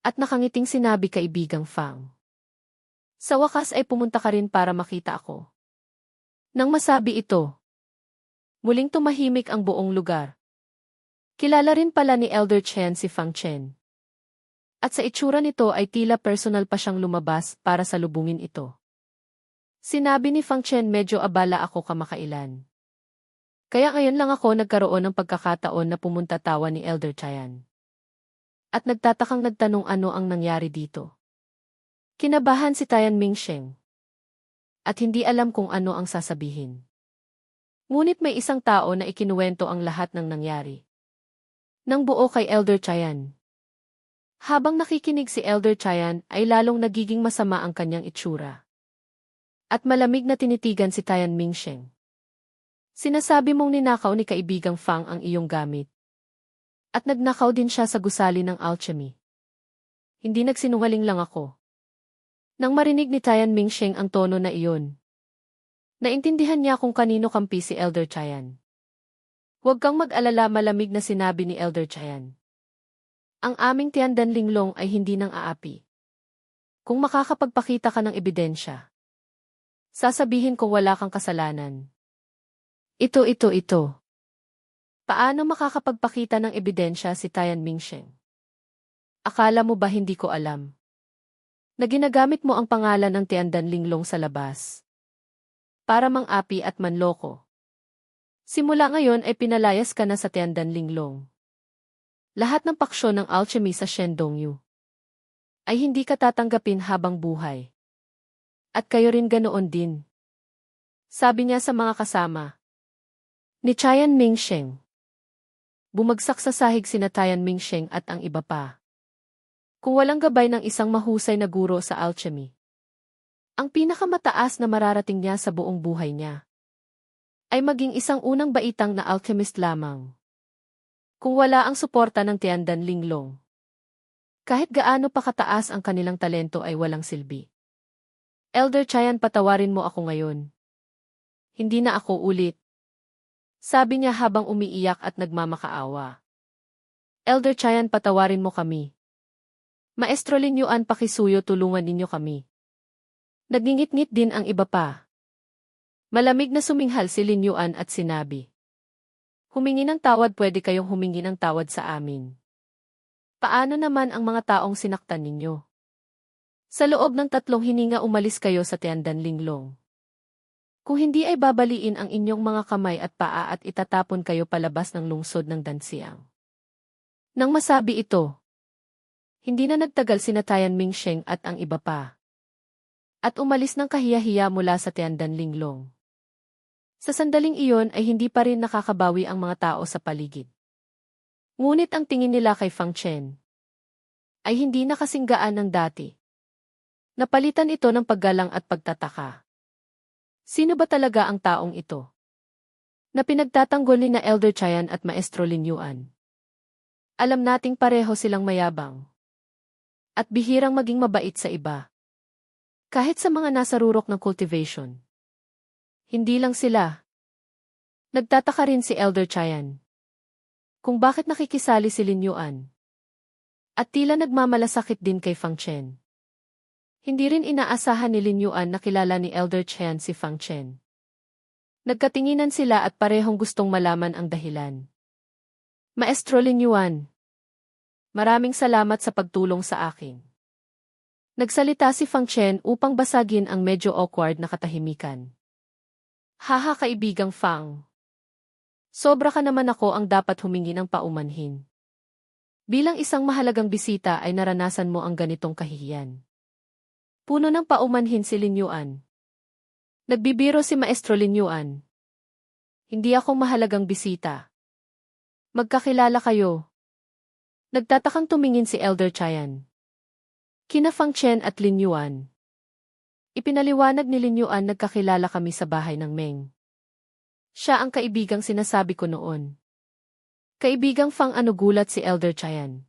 At nakangiting sinabi kaibigang Fang. Sa wakas ay pumunta ka rin para makita ako. Nang masabi ito, muling tumahimik ang buong lugar. Kilala rin pala ni Elder Chen si Fang Chen. At sa itsura nito ay tila personal pa siyang lumabas para salubungin ito. Sinabi ni Fang Chen medyo abala ako kamakailan. Kaya ngayon lang ako nagkaroon ng pagkakataon na pumunta tawa ni Elder Chayan. At nagtatakang nagtanong ano ang nangyari dito. Kinabahan si Tian Mingsheng. At hindi alam kung ano ang sasabihin. Ngunit may isang tao na ikinuwento ang lahat ng nangyari. Nang buo kay Elder Chayan. Habang nakikinig si Elder Chayan ay lalong nagiging masama ang kanyang itsura. At malamig na tinitigan si Tian Mingsheng. Sinasabi mong ninakaw ni kaibigang Fang ang iyong gamit. At nagnakaw din siya sa gusali ng alchemy. Hindi nagsinungaling lang ako. Nang marinig ni Tian Mingsheng ang tono na iyon, naintindihan niya kung kanino kampi si Elder Chayan. Huwag kang mag-alala, malamig na sinabi ni Elder Chayan. Ang aming Tiandan Linglong ay hindi nang aapi. Kung makakapagpakita ka ng ebidensya, sasabihin ko wala kang kasalanan. Ito. Paano makakapagpakita ng ebidensya si Tian Mingsheng? Akala mo ba hindi ko alam? Na ginagamit mo ang pangalan ng Tiandan Linglong sa labas para mang-api at manloko. Simula ngayon ay pinalayas ka na sa Tiandan Linglong. Lahat ng paksyon ng alchemy sa Shendongyu ay hindi ka tatanggapin habang buhay. At kayo rin ganoon din. Sabi niya sa mga kasama ni Tian Mingsheng. Bumagsak sa sahig sina Tian Mingsheng at ang iba pa. Kung walang gabay ng isang mahusay na guro sa alchemy, ang pinakamataas na mararating niya sa buong buhay niya ay maging isang unang baitang na alchemist lamang. Kung wala ang suporta ng Tiandan Linglong, kahit gaano pa kataas ang kanilang talento ay walang silbi. Elder Chayan, patawarin mo ako ngayon. Hindi na ako ulit. Sabi niya habang umiiyak at nagmamakaawa. Elder Chayan, patawarin mo kami. Maestro Lin Yuan, pakisuyo, tulungan ninyo kami. Nagingit-ngit din ang iba pa. Malamig na suminghal si Lin Yuan at sinabi, humingi ng tawad, pwede kayong humingi ng tawad sa amin. Paano naman ang mga taong sinaktan ninyo? Sa loob ng 3 hininga umalis kayo sa Tiandan Linglong. Kung hindi ay babaliin ang inyong mga kamay at paa at itatapon kayo palabas ng lungsod ng Danxiang. Nang masabi ito, hindi na nagtagal sina Tian Mingsheng at ang iba pa. At umalis ng kahiya-hiya mula sa Tiandan Linglong. Sa sandaling iyon ay hindi pa rin nakakabawi ang mga tao sa paligid. Ngunit ang tingin nila kay Fang Chen ay hindi na kasing gaan ng dati. Napalitan ito ng paggalang at pagtataka. Sino ba talaga ang taong ito? Na pinagtatanggol ni na Elder Chayan at Maestro Lin Yuan. Alam nating pareho silang mayabang. At bihirang maging mabait sa iba. Kahit sa mga nasa rurok ng cultivation. Hindi lang sila. Nagtataka rin si Elder Chayan. Kung bakit nakikisali si Lin Yuan. At tila nagmamalasakit din kay Fang Chen. Hindi rin inaasahan ni Lin Yuan na kilala ni Elder Chen si Fang Chen. Nagkatinginan sila at parehong gustong malaman ang dahilan. Maestro Lin Yuan, maraming salamat sa pagtulong sa akin. Nagsalita si Fang Chen upang basagin ang medyo awkward na katahimikan. Haha, kaibigang Fang. Sobra ka naman, ako ang dapat humingi ng paumanhin. Bilang isang mahalagang bisita ay naranasan mo ang ganitong kahihiyan. Puno ng paumanhin si Lin Yuan. Nagbibiro si Maestro Lin Yuan. Hindi ako mahalagang bisita. Magkakilala kayo. Nagtatakang tumingin si Elder Chayan. Kina Fang Chen at Lin Yuan. Ipinaliwanag ni Lin Yuan nagkakilala kami sa bahay ng Meng. Siya ang kaibigang sinasabi ko noon. Kaibigang Fang gulat si Elder Chayan.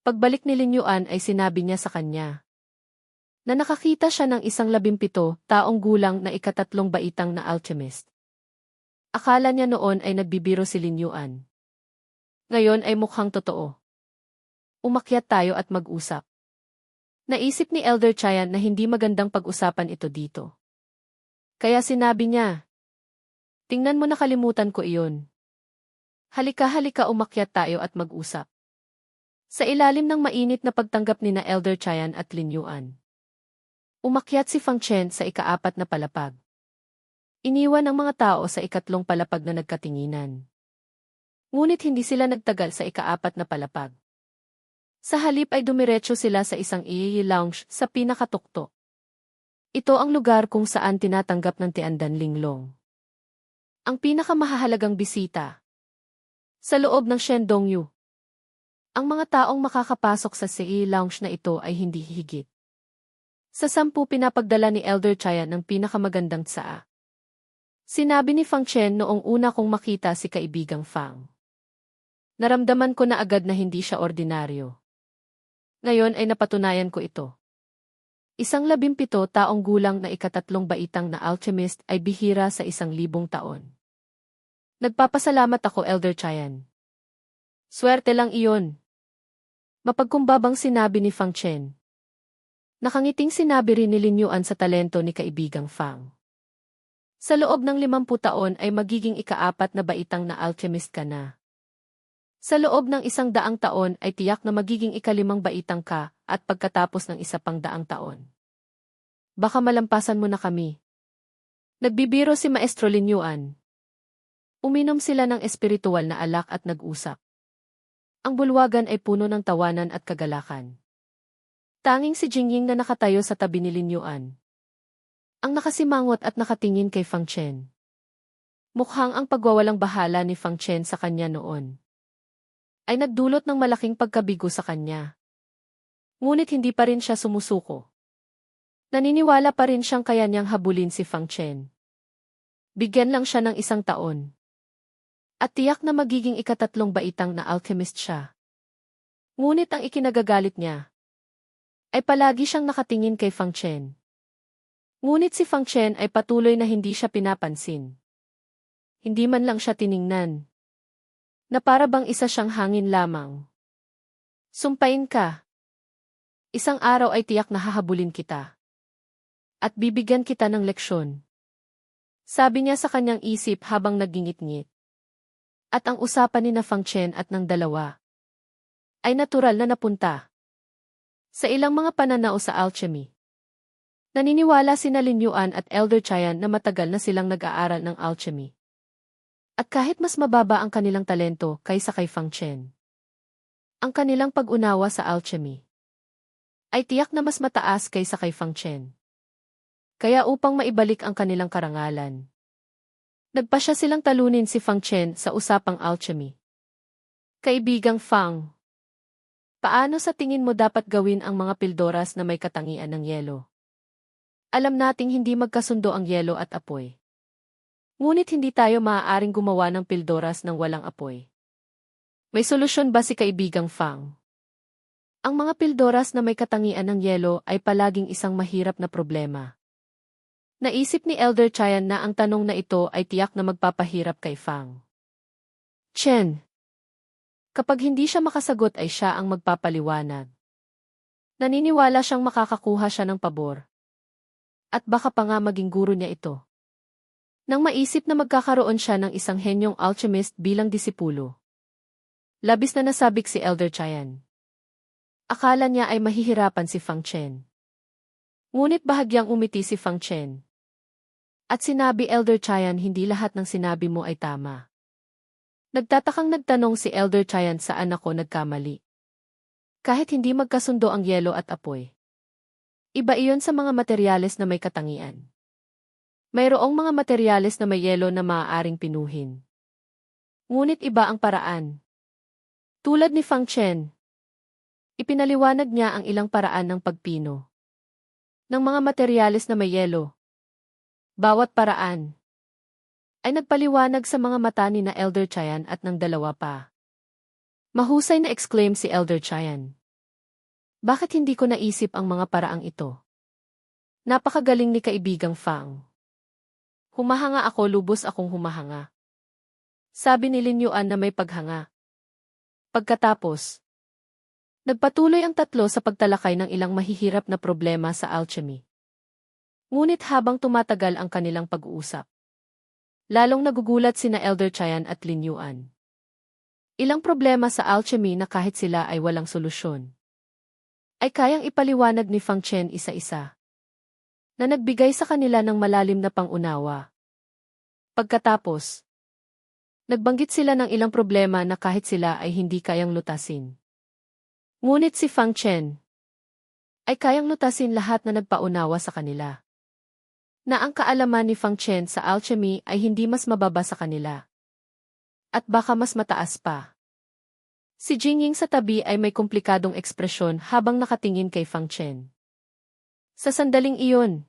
Pagbalik ni Lin Yuan ay sinabi niya sa kanya na nakakita siya ng isang 17 taong gulang na ikatatlong baitang na alchemist. Akala niya noon ay nagbibiro si Lin Yuan. Ngayon ay mukhang totoo. Umakyat tayo at mag-usap. Naisip ni Elder Chayan na hindi magandang pag-usapan ito dito. Kaya sinabi niya, tingnan mo, nakalimutan ko iyon. Halika umakyat tayo at mag-usap. Sa ilalim ng mainit na pagtanggap ni na Elder Chayan at Lin Yuan, umakyat si Fang Chen sa ika-4 na palapag. Iniwan ang mga tao sa ika-3 palapag na nagkatinginan. Ngunit hindi sila nagtagal sa ika-4 na palapag. Sa halip ay dumiretso sila sa isang lounge sa pinakatuktok. Ito ang lugar kung saan tinatanggap ng Tiandan Linglong ang pinakamahalagang bisita. Sa loob ng Shendongyu, ang mga taong makakapasok sa lounge na ito ay hindi higit sa 10 pinapagdala ni Elder Chayan ng pinakamagandang tsaa. Sinabi ni Fang Chen noong una kong makita si kaibigang Fang. Naramdaman ko na agad na hindi siya ordinaryo. Ngayon ay napatunayan ko ito. Isang 17 taong gulang na ika-3 baitang na alchemist ay bihira sa 1,000 taon. Nagpapasalamat ako, Elder Chayan. Swerte lang iyon. Mapagkumbabang sinabi ni Fang Chen. Nakangiting sinabi rin ni Lin Yuan sa talento ni kaibigang Fang. Sa loob ng 50 taon ay magiging ika-4 na baitang na alchemist ka na. Sa loob ng 100 taon ay tiyak na magiging ika-5 baitang ka at pagkatapos ng 100 taon. Baka malampasan mo na kami. Nagbibiro si Maestro Lin Yuan. Uminom sila ng espiritual na alak at nag-usap. Ang bulwagan ay puno ng tawanan at kagalakan. Tanging si Jingying na nakatayo sa tabi ni Lin Yuan ang nakasimangot at nakatingin kay Fang Chen. Mukhang ang pagwawalang bahala ni Fang Chen sa kanya noon ay nagdulot ng malaking pagkabigo sa kanya. Ngunit hindi pa rin siya sumusuko. Naniniwala pa rin siyang kaya niyang habulin si Fang Chen. Bigyan lang siya ng 1 taon. At tiyak na magiging ika-3 baitang na alchemist siya. Ngunit ang ikinagagalit niya ay palagi siyang nakatingin kay Fang Chen. Ngunit si Fang Chen ay patuloy na hindi siya pinapansin. Hindi man lang siya tiningnan. Na para bang isa siyang hangin lamang. Sumpain ka. Isang araw ay tiyak na hahabulin kita. At bibigyan kita ng leksyon. Sabi niya sa kanyang isip habang nagingit-ngit. At ang usapan ni na Fang Chen at ng dalawa ay natural na napunta sa ilang mga pananao sa alchemy. Naniniwala sina Lin Yuan at Elder Chayan na matagal na silang nag-aaral ng alchemy. At kahit mas mababa ang kanilang talento kaysa kay Fang Chen, ang kanilang pag-unawa sa alchemy ay tiyak na mas mataas kaysa kay Fang Chen. Kaya upang maibalik ang kanilang karangalan, nagpasya silang talunin si Fang Chen sa usapang alchemy. Kaibigang Fang, paano sa tingin mo dapat gawin ang mga pildoras na may katangian ng yelo? Alam nating hindi magkasundo ang yelo at apoy. Ngunit hindi tayo maaaring gumawa ng pildoras ng walang apoy. May solusyon ba si kaibigang Fang? Ang mga pildoras na may katangian ng yelo ay palaging isang mahirap na problema. Naisip ni Elder Chayan na ang tanong na ito ay tiyak na magpapahirap kay Fang Chen. Kapag hindi siya makasagot ay siya ang magpapaliwanag. Naniniwala siyang makakakuha siya ng pabor. At baka pa nga maging guro niya ito. Nang maisip na magkakaroon siya ng isang henyong alchemist bilang disipulo, labis na nasabik si Elder Chayan. Akala niya ay mahihirapan si Fang Chen. Ngunit bahagyang umiti si Fang Chen. At sinabi, Elder Chayan, hindi lahat ng sinabi mo ay tama. Nagtatakang nagtanong si Elder Chayan saan ako nagkamali. Kahit hindi magkasundo ang yelo at apoy, iba iyon sa mga materyales na may katangian. Mayroong mga materyales na may yelo na maaaring pinuhin. Ngunit iba ang paraan. Tulad ni Fang Chen. Ipinaliwanag niya ang ilang paraan ng pagpino ng mga materyales na may yelo. Bawat paraan ay nagpaliwanag sa mga mata ni na Elder Chayan at ng dalawa pa. Mahusay na exclaim si Elder Chayan. Bakit hindi ko naisip ang mga paraang ito? Napakagaling ni kaibigang Fang. Humahanga ako, lubos akong humahanga. Sabi ni Lin Yuan na may paghanga. Pagkatapos, nagpatuloy ang tatlo sa pagtalakay ng ilang mahihirap na problema sa alchemy. Ngunit habang tumatagal ang kanilang pag-uusap, lalong nagugulat sina Elder Chayan at Lin Yuan. Ilang problema sa alchemy na kahit sila ay walang solusyon, ay kayang ipaliwanag ni Fang Chen isa-isa, na nagbigay sa kanila ng malalim na pangunawa. Pagkatapos, nagbanggit sila ng ilang problema na kahit sila ay hindi kayang lutasin. Ngunit si Fang Chen ay kayang lutasin lahat na nagpaunawa sa kanila. Na ang kaalaman ni Fang Chen sa alchemy ay hindi mas mababa sa kanila. At baka mas mataas pa. Si Jingying sa tabi ay may komplikadong ekspresyon habang nakatingin kay Fang Chen. Sa sandaling iyon,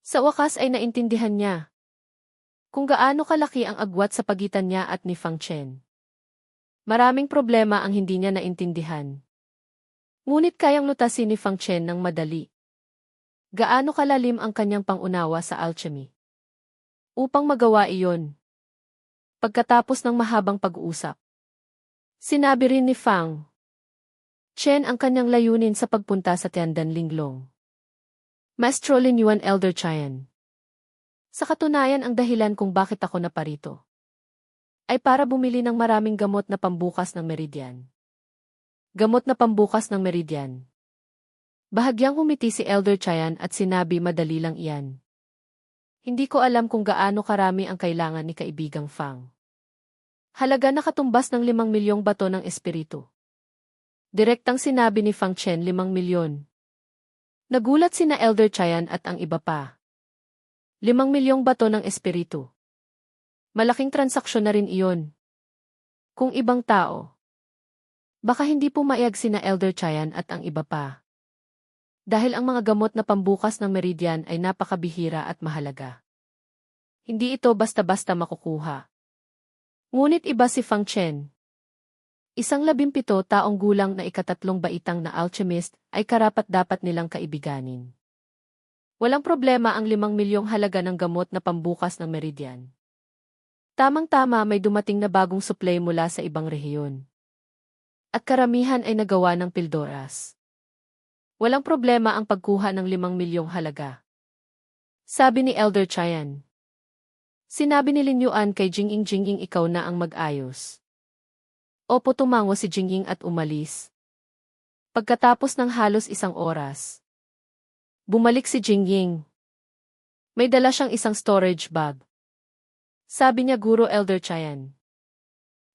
sa wakas ay naintindihan niya kung gaano kalaki ang agwat sa pagitan niya at ni Fang Chen. Maraming problema ang hindi niya naintindihan. Ngunit kayang lutasin ni Fang Chen ng madali. Gaano kalalim ang kanyang pangunawa sa alchemy. Upang magawa iyon. Pagkatapos ng mahabang pag-uusap, sinabi rin ni Fang Chen ang kanyang layunin sa pagpunta sa Tiandan Linglong. Maestro Lin Yuan, Elder Chayan. Sa katunayan, ang dahilan kung bakit ako naparito ay para bumili ng maraming gamot na pambukas ng meridian. Gamot na pambukas ng meridian. Bahagyang humiti si Elder Chayan at sinabi, madali lang iyan. Hindi ko alam kung gaano karami ang kailangan ni kaibigang Fang. Halaga na katumbas ng 5 milyong bato ng espiritu. Direktang sinabi ni Fang Chen, 5 milyon. Nagulat sina Elder Chayan at ang iba pa. 5 milyong bato ng espiritu. Malaking transaksyon na rin iyon. Kung ibang tao, baka hindi pumayag sina Elder Chayan at ang iba pa. Dahil ang mga gamot na pambukas ng meridian ay napakabihira at mahalaga. Hindi ito basta-basta makukuha. Ngunit iba si Fang Chen. Isang 17 taong gulang na ikatatlong baitang na alchemist ay karapat-dapat nilang kaibiganin. Walang problema ang 5 milyong halaga ng gamot na pambukas ng meridian. Tamang-tama, may dumating na bagong supply mula sa ibang rehiyon. At karamihan ay nagawa ng pildoras. Walang problema ang pagkuha ng 5 milyong halaga. Sabi ni Elder Chayan. Sinabi ni Lin Yuan kay Jingying, ikaw na ang mag-ayos. Opo, tumango si Jingying at umalis. Pagkatapos ng halos 1 oras, bumalik si Jingying. May dala siyang isang storage bag. Sabi niya, Guro Elder Chayan.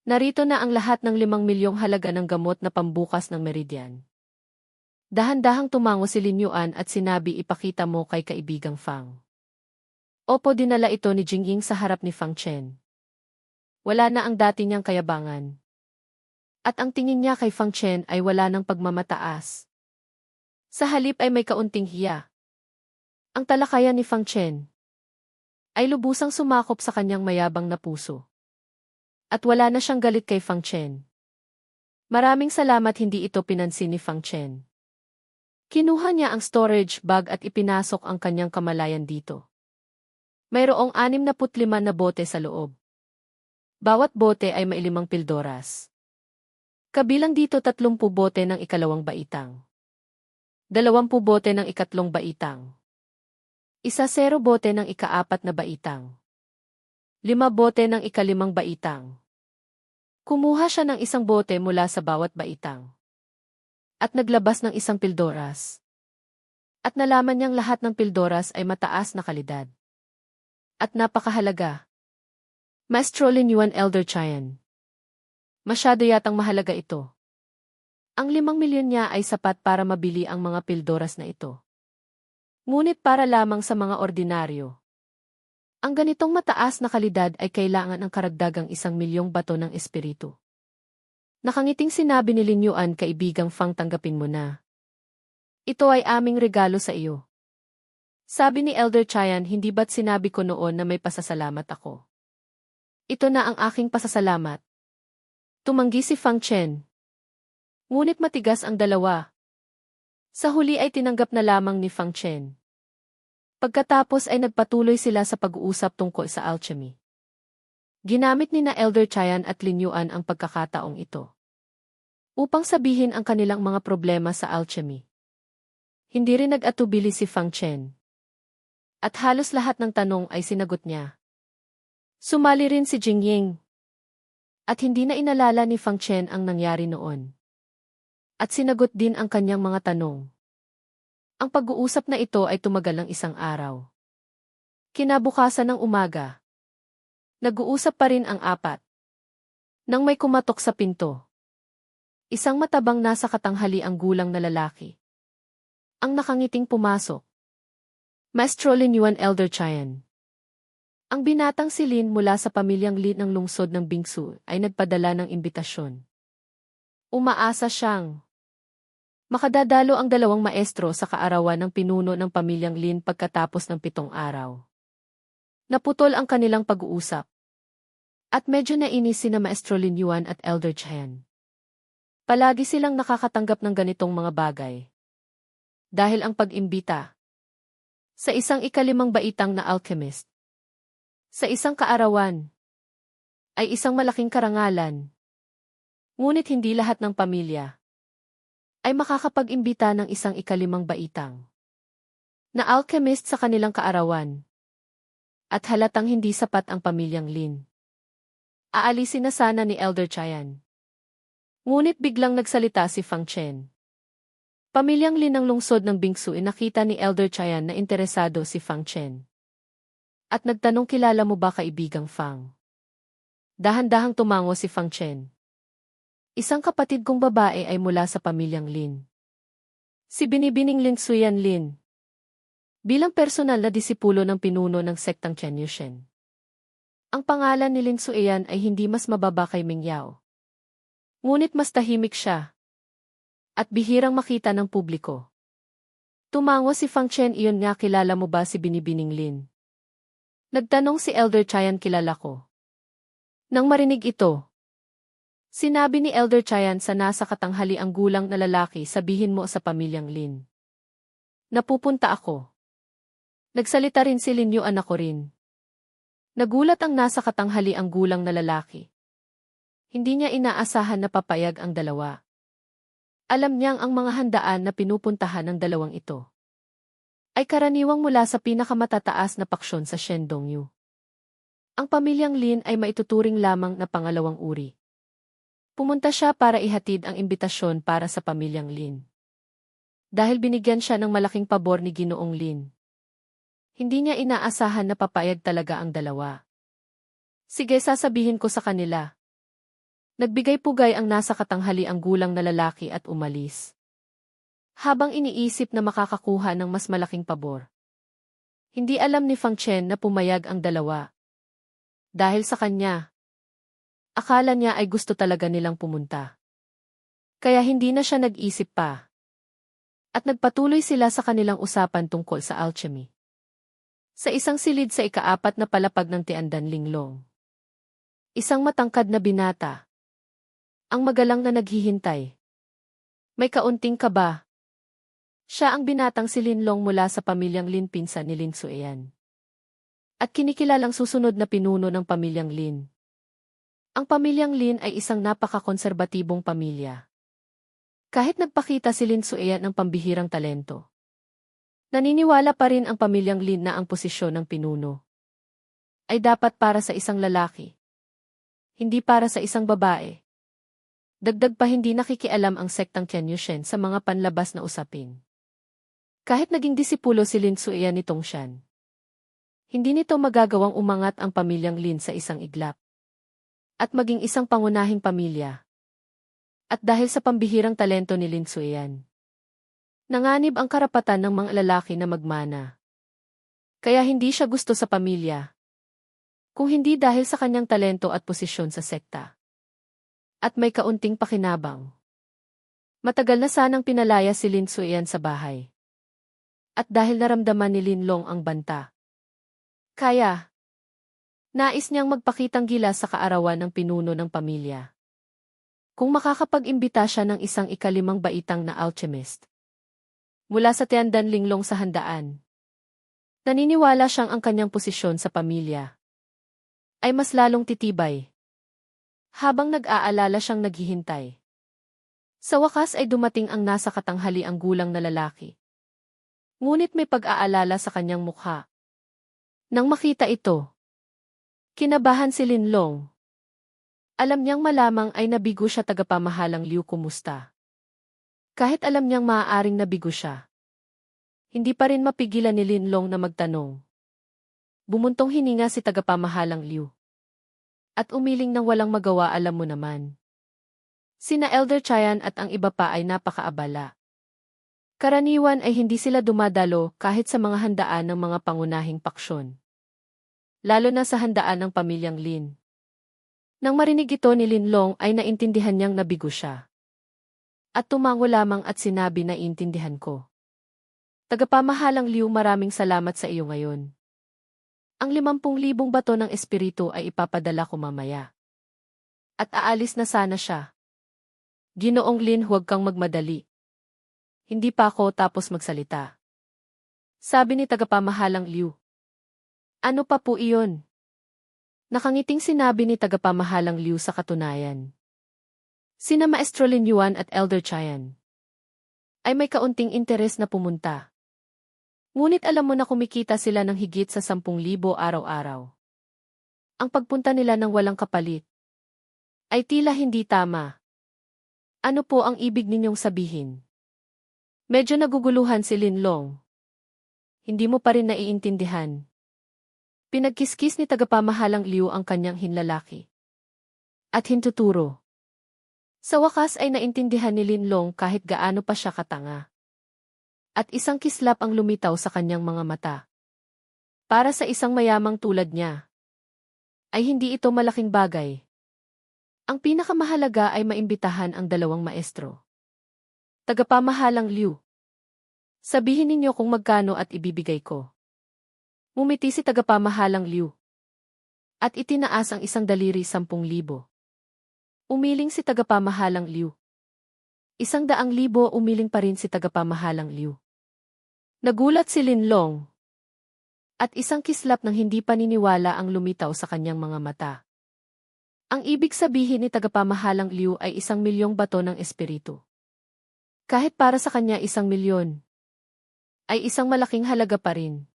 Narito na ang lahat ng 5 milyong halaga ng gamot na pambukas ng meridian. Dahan-dahang tumango si Lin Yuan at sinabi, ipakita mo kay kaibigang Fang. Opo, dinala ito ni Jingying sa harap ni Fang Chen. Wala na ang dati niyang kayabangan. At ang tingin niya kay Fang Chen ay wala ng pagmamataas. Sa halip ay may kaunting hiya. Ang talakayan ni Fang Chen ay lubusang sumakop sa kanyang mayabang na puso. At wala na siyang galit kay Fang Chen. Maraming salamat, hindi ito pinansin ni Fang Chen. Kinuha niya ang storage bag at ipinasok ang kanyang kamalayan dito. Mayroong 65 na bote sa loob. Bawat bote ay may 5 pildoras. Kabilang dito 30 bote ng ikalawang baitang. 20 bote ng ikatlong baitang. 10 bote ng ika-4 na baitang. 5 bote ng ika-5 baitang. Kumuha siya ng 1 bote mula sa bawat baitang. At naglabas ng 1 pildoras. At nalaman niyang lahat ng pildoras ay mataas na kalidad. At napakahalaga. Maestro Lin Yuan, Elder Chayan. Masyado yatang mahalaga ito. Ang 5 milyon niya ay sapat para mabili ang mga pildoras na ito. Ngunit para lamang sa mga ordinaryo. Ang ganitong mataas na kalidad ay kailangan ng karagdagang 1 milyong bato ng espiritu. Nakangiting sinabi ni Lin Yuan, kaibigang Fang, tanggapin mo na. Ito ay aming regalo sa iyo. Sabi ni Elder Chayan, hindi ba't sinabi ko noon na may pasasalamat ako? Ito na ang aking pasasalamat. Tumanggi si Fang Chen. Ngunit matigas ang dalawa. Sa huli ay tinanggap na lamang ni Fang Chen. Pagkatapos ay nagpatuloy sila sa pag-uusap tungkol sa alchemy. Ginamit ni na Elder Chayan at Lin Yuan ang pagkakataong ito upang sabihin ang kanilang mga problema sa alchemy. Hindi rin nag-atubili si Fang Chen. At halos lahat ng tanong ay sinagot niya. Sumali rin si Jingying. At hindi na inalala ni Fang Chen ang nangyari noon. At sinagot din ang kanyang mga tanong. Ang pag-uusap na ito ay tumagal ng isang araw. Kinabukasan ng umaga, nag-uusap pa rin ang apat. Nang may kumatok sa pinto. Isang matabang nasa katanghali ang gulang na lalaki. Ang nakangiting pumasok. Maestro Lin Yuan, Elder Chayan. Ang binatang si Lin mula sa pamilyang Lin ng lungsod ng Bingsu ay nagpadala ng imbitasyon. Umaasa siyang makadadalo ang dalawang maestro sa kaarawan ng pinuno ng pamilyang Lin pagkatapos ng 7 araw. Naputol ang kanilang pag-uusap. At medyo nainis sina Maestro Lin Yuan at Elder Chayan. Palagi silang nakakatanggap ng ganitong mga bagay. Dahil ang pag-imbita sa isang ikalimang baitang na alchemist sa isang kaarawan ay isang malaking karangalan. Ngunit hindi lahat ng pamilya ay makakapag-imbita ng isang ikalimang baitang na alchemist sa kanilang kaarawan. At halatang hindi sapat ang pamilyang Lin. Aalisin na sana ni Elder Chayan. Ngunit biglang nagsalita si Fang Chen. Pamilyang Lin ng lungsod ng Bingsu, nakita ni Elder Chayan na interesado si Fang Chen. At nagtanong, kilala mo ba kaibigang Fang? Dahan-dahang tumango si Fang Chen. Isang kapatid kong babae ay mula sa pamilyang Lin. Si Binibining Lin Suyan Lin. Bilang personal na disipulo ng pinuno ng sektang Chen Yushen. Ang pangalan ni Lin Suyan ay hindi mas mababa kay Ming Yao. Ngunit mas tahimik siya. At bihirang makita ng publiko. Tumango si Fang Chen, iyon nga, kilala mo ba si Binibining Lin? Nagtanong si Elder Chayan, kilala ko. Nang marinig ito, sinabi ni Elder Chayan sa nasa katanghali ang gulang na lalaki, sabihin mo sa pamilyang Lin. Napupunta ako. Nagsalita rin si Lin Yuan, ako rin. Nagulat ang nasa katanghali ang gulang na lalaki. Hindi niya inaasahan na papayag ang dalawa. Alam niyang ang mga handaan na pinupuntahan ng dalawang ito ay karaniwang mula sa pinakamatataas na paksyon sa Shendongyu. Ang pamilyang Lin ay maituturing lamang na pangalawang uri. Pumunta siya para ihatid ang imbitasyon para sa pamilyang Lin. Dahil binigyan siya ng malaking pabor ni Ginoong Lin. Hindi niya inaasahan na papayag talaga ang dalawa. Sige, sasabihin ko sa kanila. Nagbigay pugay ang nasa katanghali ang gulang na lalaki at umalis. Habang iniisip na makakakuha ng mas malaking pabor. Hindi alam ni Fang Chen na pumayag ang dalawa. Dahil sa kanya, akala niya ay gusto talaga nilang pumunta. Kaya hindi na siya nag-isip pa. At nagpatuloy sila sa kanilang usapan tungkol sa alchemy. Sa isang silid sa ika-4 na palapag ng Tiandan Linglong. Isang matangkad na binata. Ang magalang na naghihintay. May kaunting kaba. Siya ang binatang si Lin Long mula sa pamilyang Lin, pinsan ni Lin Suyan. At kinikilalang susunod na pinuno ng pamilyang Lin. Ang pamilyang Lin ay isang napakakonserbatibong pamilya. Kahit nagpakita si Lin Suyan ng pambihirang talento. Naniniwala pa rin ang pamilyang Lin na ang posisyon ng pinuno ay dapat para sa isang lalaki. Hindi para sa isang babae. Dagdag pa, hindi nakikialam ang sektang Chen Yushen sa mga panlabas na usapin. Kahit naging disipulo si Lin Suyan ni Tongshan, hindi nito magagawang umangat ang pamilyang Lin sa isang iglap. At maging isang pangunahing pamilya. At dahil sa pambihirang talento ni Lin Suyan, nanganib ang karapatan ng mga lalaki na magmana. Kaya hindi siya gusto sa pamilya. Kung hindi dahil sa kanyang talento at posisyon sa sekta. At may kaunting pakinabang. Matagal na sanang pinalaya si Lin Suyan sa bahay. At dahil naramdaman ni Linlong ang banta. Kaya, nais niyang magpakitang gilas sa kaarawan ng pinuno ng pamilya. Kung makakapag-imbita siya ng isang ikalimang baitang na alchemist. Mula sa Tiandan Linglong sa handaan. Naniniwala siyang ang kanyang posisyon sa pamilya ay mas lalong titibay. Habang nag-aalala siyang naghihintay. Sa wakas ay dumating ang nasa katanghaliang gulang na lalaki. Ngunit may pag-aalala sa kanyang mukha. Nang makita ito, kinabahan si Linlong. Alam niyang malamang ay nabigo siya tagapamahalang Liu kumusta. Kahit alam niyang maaaring nabigo siya. Hindi pa rin mapigilan ni Linlong na magtanong. Bumuntong hininga si tagapamahalang Liu. At umiling ng walang magawa alam mo naman. Sina Elder Chayan at ang iba pa ay napakaabala. Karaniwan ay hindi sila dumadalo kahit sa mga handaan ng mga pangunahing paksyon. Lalo na sa handaan ng pamilyang Lin. Nang marinig ito ni Linlong ay naintindihan niyang nabigo siya. At tumango lamang at sinabi na intindihan ko. Tagapamahalang Liu, maraming salamat sa iyo ngayon. Ang 50,000 bato ng espiritu ay ipapadala ko mamaya. At aalis na sana siya. Ginoong Lin, huwag kang magmadali. Hindi pa ako tapos magsalita. Sabi ni tagapamahalang Liu. Ano pa po iyon? Nakangiting sinabi ni tagapamahalang Liu sa katunayan. Sina Maestro Lin Yuan at Elder Chayan ay may kaunting interes na pumunta. Ngunit alam mo na kumikita sila ng higit sa 10,000 araw-araw. Ang pagpunta nila ng walang kapalit ay tila hindi tama. Ano po ang ibig ninyong sabihin? Medyo naguguluhan si Linlong. Hindi mo pa rin naiintindihan. Pinagkiskis ni tagapamahalang Liu ang kanyang hinlalaki. At hintuturo. Sa wakas ay naintindihan ni Linlong kahit gaano pa siya katanga. At isang kislap ang lumitaw sa kanyang mga mata. Para sa isang mayamang tulad niya, ay hindi ito malaking bagay. Ang pinakamahalaga ay maimbitahan ang 2 maestro. Tagapamahalang Liu. Sabihin ninyo kung magkano at ibibigay ko. Ngumiti si tagapamahalang Liu. At itinaas ang isang daliri 10,000. Umiling si tagapamahalang Liu. 100,000 umiling pa rin si tagapamahalang Liu. Nagulat si Linlong. At isang kislap ng hindi paniniwala ang lumitaw sa kanyang mga mata. Ang ibig sabihin ni tagapamahalang Liu ay 1,000,000 bato ng espiritu. Kahit para sa kanya 1,000,000, ay isang malaking halaga pa rin.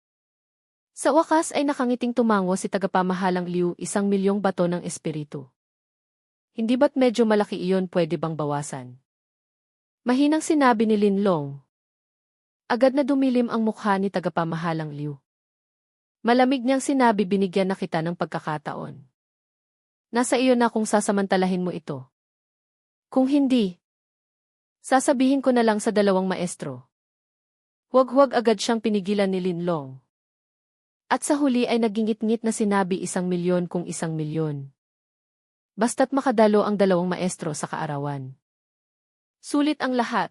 Sa wakas ay nakangiting tumango si tagapamahalang Liu, 1,000,000 bato ng espiritu. Hindi ba't medyo malaki iyon, pwede bang bawasan? Mahinang sinabi ni Linlong. Agad na dumilim ang mukha ni tagapamahalang Liu. Malamig niyang sinabi, binigyan na kita ng pagkakataon. Nasa iyo na kung sasamantalahin mo ito. Kung hindi, sasabihin ko na lang sa 2 maestro. Huwag agad siyang pinigilan ni Linlong. At sa huli ay nagingit-ngit na sinabi 1,000,000 kung 1,000,000. Basta't makadalo ang 2 maestro sa kaarawan. Sulit ang lahat.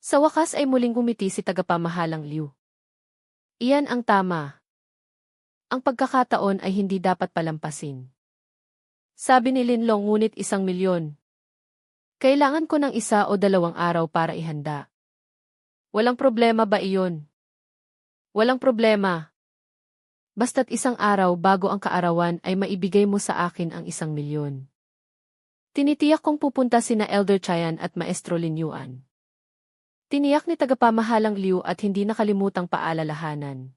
Sa wakas ay muling gumiti si tagapamahalang Liu. Iyan ang tama. Ang pagkakataon ay hindi dapat palampasin. Sabi ni Linlong, ngunit 1,000,000. Kailangan ko ng 1 o 2 araw para ihanda. Walang problema ba iyon? Walang problema. Basta't 1 araw bago ang kaarawan ay maibigay mo sa akin ang 1,000,000. Tinitiyak kong pupunta sina Elder Chayan at Maestro Lin Yuan. Tiniyak ni tagapamahalang Liu at hindi nakalimutang paalalahanan.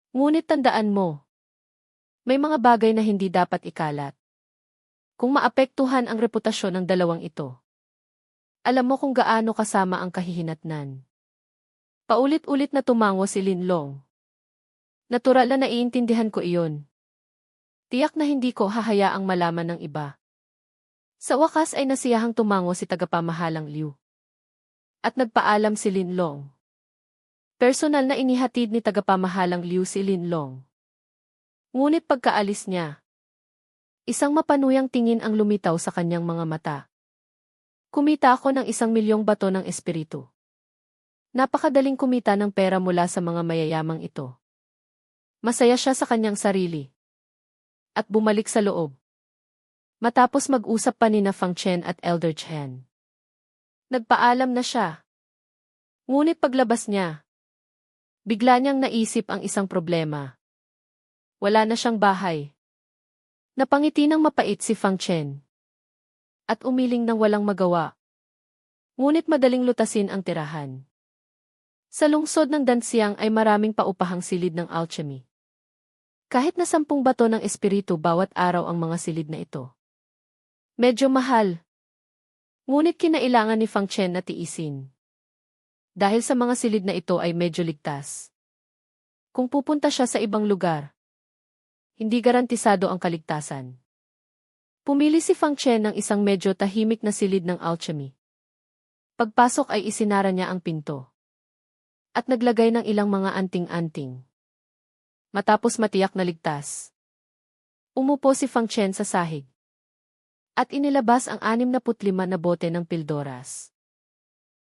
Ngunit tandaan mo, may mga bagay na hindi dapat ikalat. Kung maapektuhan ang reputasyon ng 2 ito. Alam mo kung gaano kasama ang kahihinatnan. Paulit-ulit na tumango si Linlong. Natural na naiintindihan ko iyon. Tiyak na hindi ko hahayaang malaman ng iba. Sa wakas ay nasiyahang tumango si tagapamahalang Liu. At nagpaalam si Linlong. Personal na inihatid ni tagapamahalang Liu si Linlong. Ngunit pagkaalis niya, Isang mapanuyang tingin ang lumitaw sa kanyang mga mata. Kumita ako ng 1,000,000 bato ng espiritu. Napakadaling kumita ng pera mula sa mga mayayamang ito. Masaya siya sa kanyang sarili. At bumalik sa loob. Matapos mag-usap pa ni na Fang Chen at Elder Chen. Nagpaalam na siya. Ngunit paglabas niya, bigla niyang naisip ang isang problema. Wala na siyang bahay. Napangiti ng mapait si Fang Chen. At umiling ng walang magawa. Ngunit madaling lutasin ang tirahan. Sa lungsod ng Danxiang ay maraming paupahang silid ng alchemy. Kahit na 10 bato ng espiritu bawat araw ang mga silid na ito. Medyo mahal. Ngunit kinailangan ni Fang Chen na tiisin. Dahil sa mga silid na ito ay medyo ligtas. Kung pupunta siya sa ibang lugar, hindi garantisado ang kaligtasan. Pumili si Fang Chen ng isang medyo tahimik na silid ng alchemy. Pagpasok ay isinara niya ang pinto. At naglagay ng ilang mga anting-anting. Matapos matiyak na ligtas, umupo si Fang Chen sa sahig. At inilabas ang 65 na bote ng pildoras.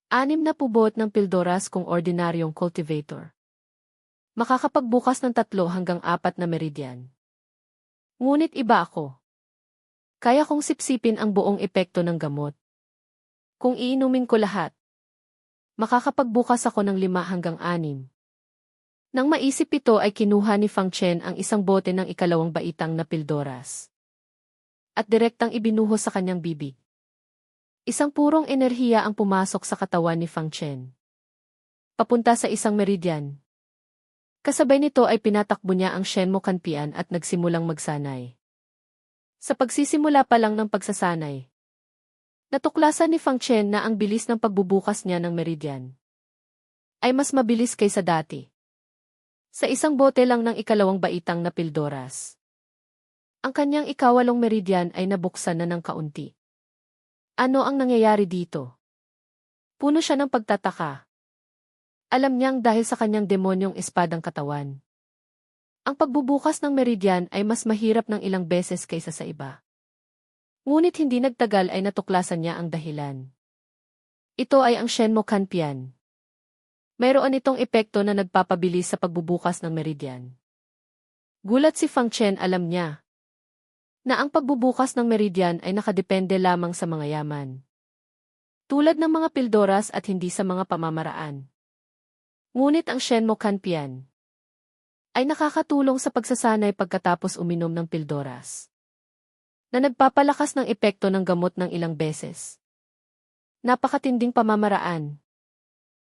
6 na pubot ng pildoras kung ordinaryong cultivator. Makakapagbukas ng 3 hanggang 4 na meridian. Ngunit iba ako. Kaya kong sipsipin ang buong epekto ng gamot. Kung iinumin ko lahat, makakapagbukas ako ng 5 hanggang 6. Nang maisip ito ay kinuha ni Fang Chen ang isang bote ng 2 baitang na pildoras. At direktang ibinuhos sa kanyang bibig. Isang purong enerhiya ang pumasok sa katawan ni Fang Chen. Papunta sa isang meridian. Kasabay nito ay pinatakbo niya ang Shenmo Kanpian at nagsimulang magsanay. Sa pagsisimula pa lang ng pagsasanay, natuklasan ni Fang Chen na ang bilis ng pagbubukas niya ng meridian ay mas mabilis kaysa dati. Sa isang bote lang ng 2 baitang na pildoras, ang kanyang 8 meridian ay nabuksan na ng kaunti. Ano ang nangyayari dito? Puno siya ng pagtataka. Alam niyang dahil sa kanyang demonyong espadang katawan. Ang pagbubukas ng meridian ay mas mahirap ng ilang beses kaysa sa iba. Ngunit hindi nagtagal ay natuklasan niya ang dahilan. Ito ay ang Shenmo Kanpian. Mayroon itong epekto na nagpapabilis sa pagbubukas ng meridian. Gulat si Fang Chen, alam niya na ang pagbubukas ng meridian ay nakadepende lamang sa mga yaman. Tulad ng mga pildoras at hindi sa mga pamamaraan. Ngunit ang Shenmo Kanpian ay nakakatulong sa pagsasanay pagkatapos uminom ng pildoras, na nagpapalakas ng epekto ng gamot ng ilang beses. Napakatinding pamamaraan.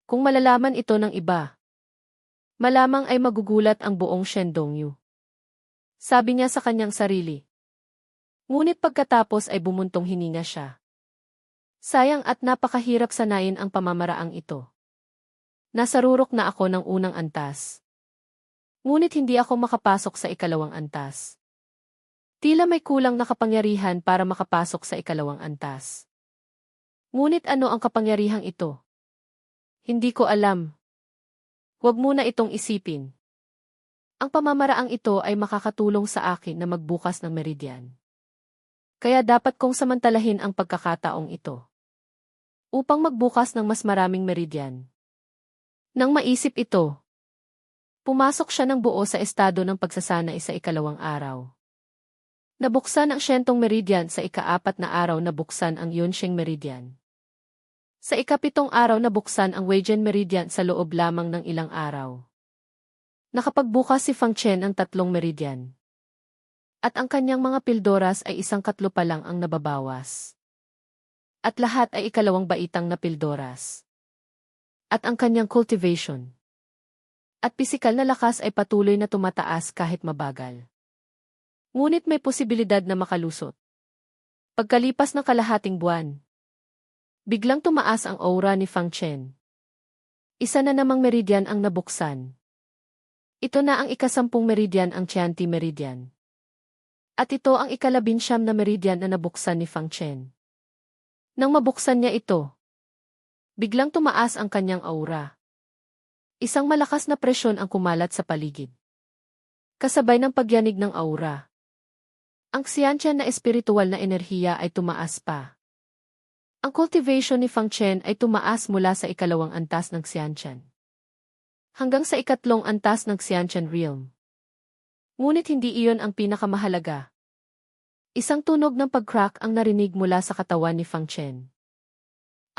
Kung malalaman ito ng iba, malamang ay magugulat ang buong Shendongyu. Sabi niya sa kanyang sarili. Ngunit pagkatapos ay bumuntong hininga siya. Sayang at napakahirap sanayin ang pamamaraang ito. Nasarurok na ako ng unang antas. Ngunit hindi ako makapasok sa 2 antas. Tila may kulang na kapangyarihan para makapasok sa 2 antas. Ngunit ano ang kapangyarihang ito? Hindi ko alam. Huwag muna itong isipin. Ang pamamaraang ito ay makakatulong sa akin na magbukas ng meridian. Kaya dapat kong samantalahin ang pagkakataong ito upang magbukas ng mas maraming meridian. Nang maisip ito, pumasok siya ng buo sa estado ng pagsasanay sa 2 araw. Nabuksan ang Shentong Meridian sa 4 na araw, nabuksan ang Yunsheng Meridian. Sa 7 araw nabuksan ang Weijian Meridian sa loob lamang ng ilang araw. Nakapagbukas si Fang Chen ng 3 meridian. At ang kanyang mga pildoras ay 1/4 pa lang ang nababawas. At lahat ay 2 baitang na pildoras. At ang kanyang cultivation at pisikal na lakas ay patuloy na tumataas kahit mabagal. Ngunit may posibilidad na makalusot. Pagkalipas ng kalahating buwan, biglang tumaas ang aura ni Fang Chen. Isa na namang meridian ang nabuksan. Ito na ang 10 meridian, ang Tianti Meridian. At ito ang 19 na meridian na nabuksan ni Fang Chen. Nang mabuksan niya ito, biglang tumaas ang kanyang aura. Isang malakas na presyon ang kumalat sa paligid. Kasabay ng pagyanig ng aura, Ang siyansya na espiritual na enerhiya ay tumaas pa. Ang cultivation ni Feng Chen ay tumaas mula sa ikalawang antas ng siyansyan hanggang sa ikatlong antas ng siyansyan realm. Ngunit hindi iyon ang pinakamahalaga. Isang tunog ng pag-crack ang narinig mula sa katawan ni Feng Chen.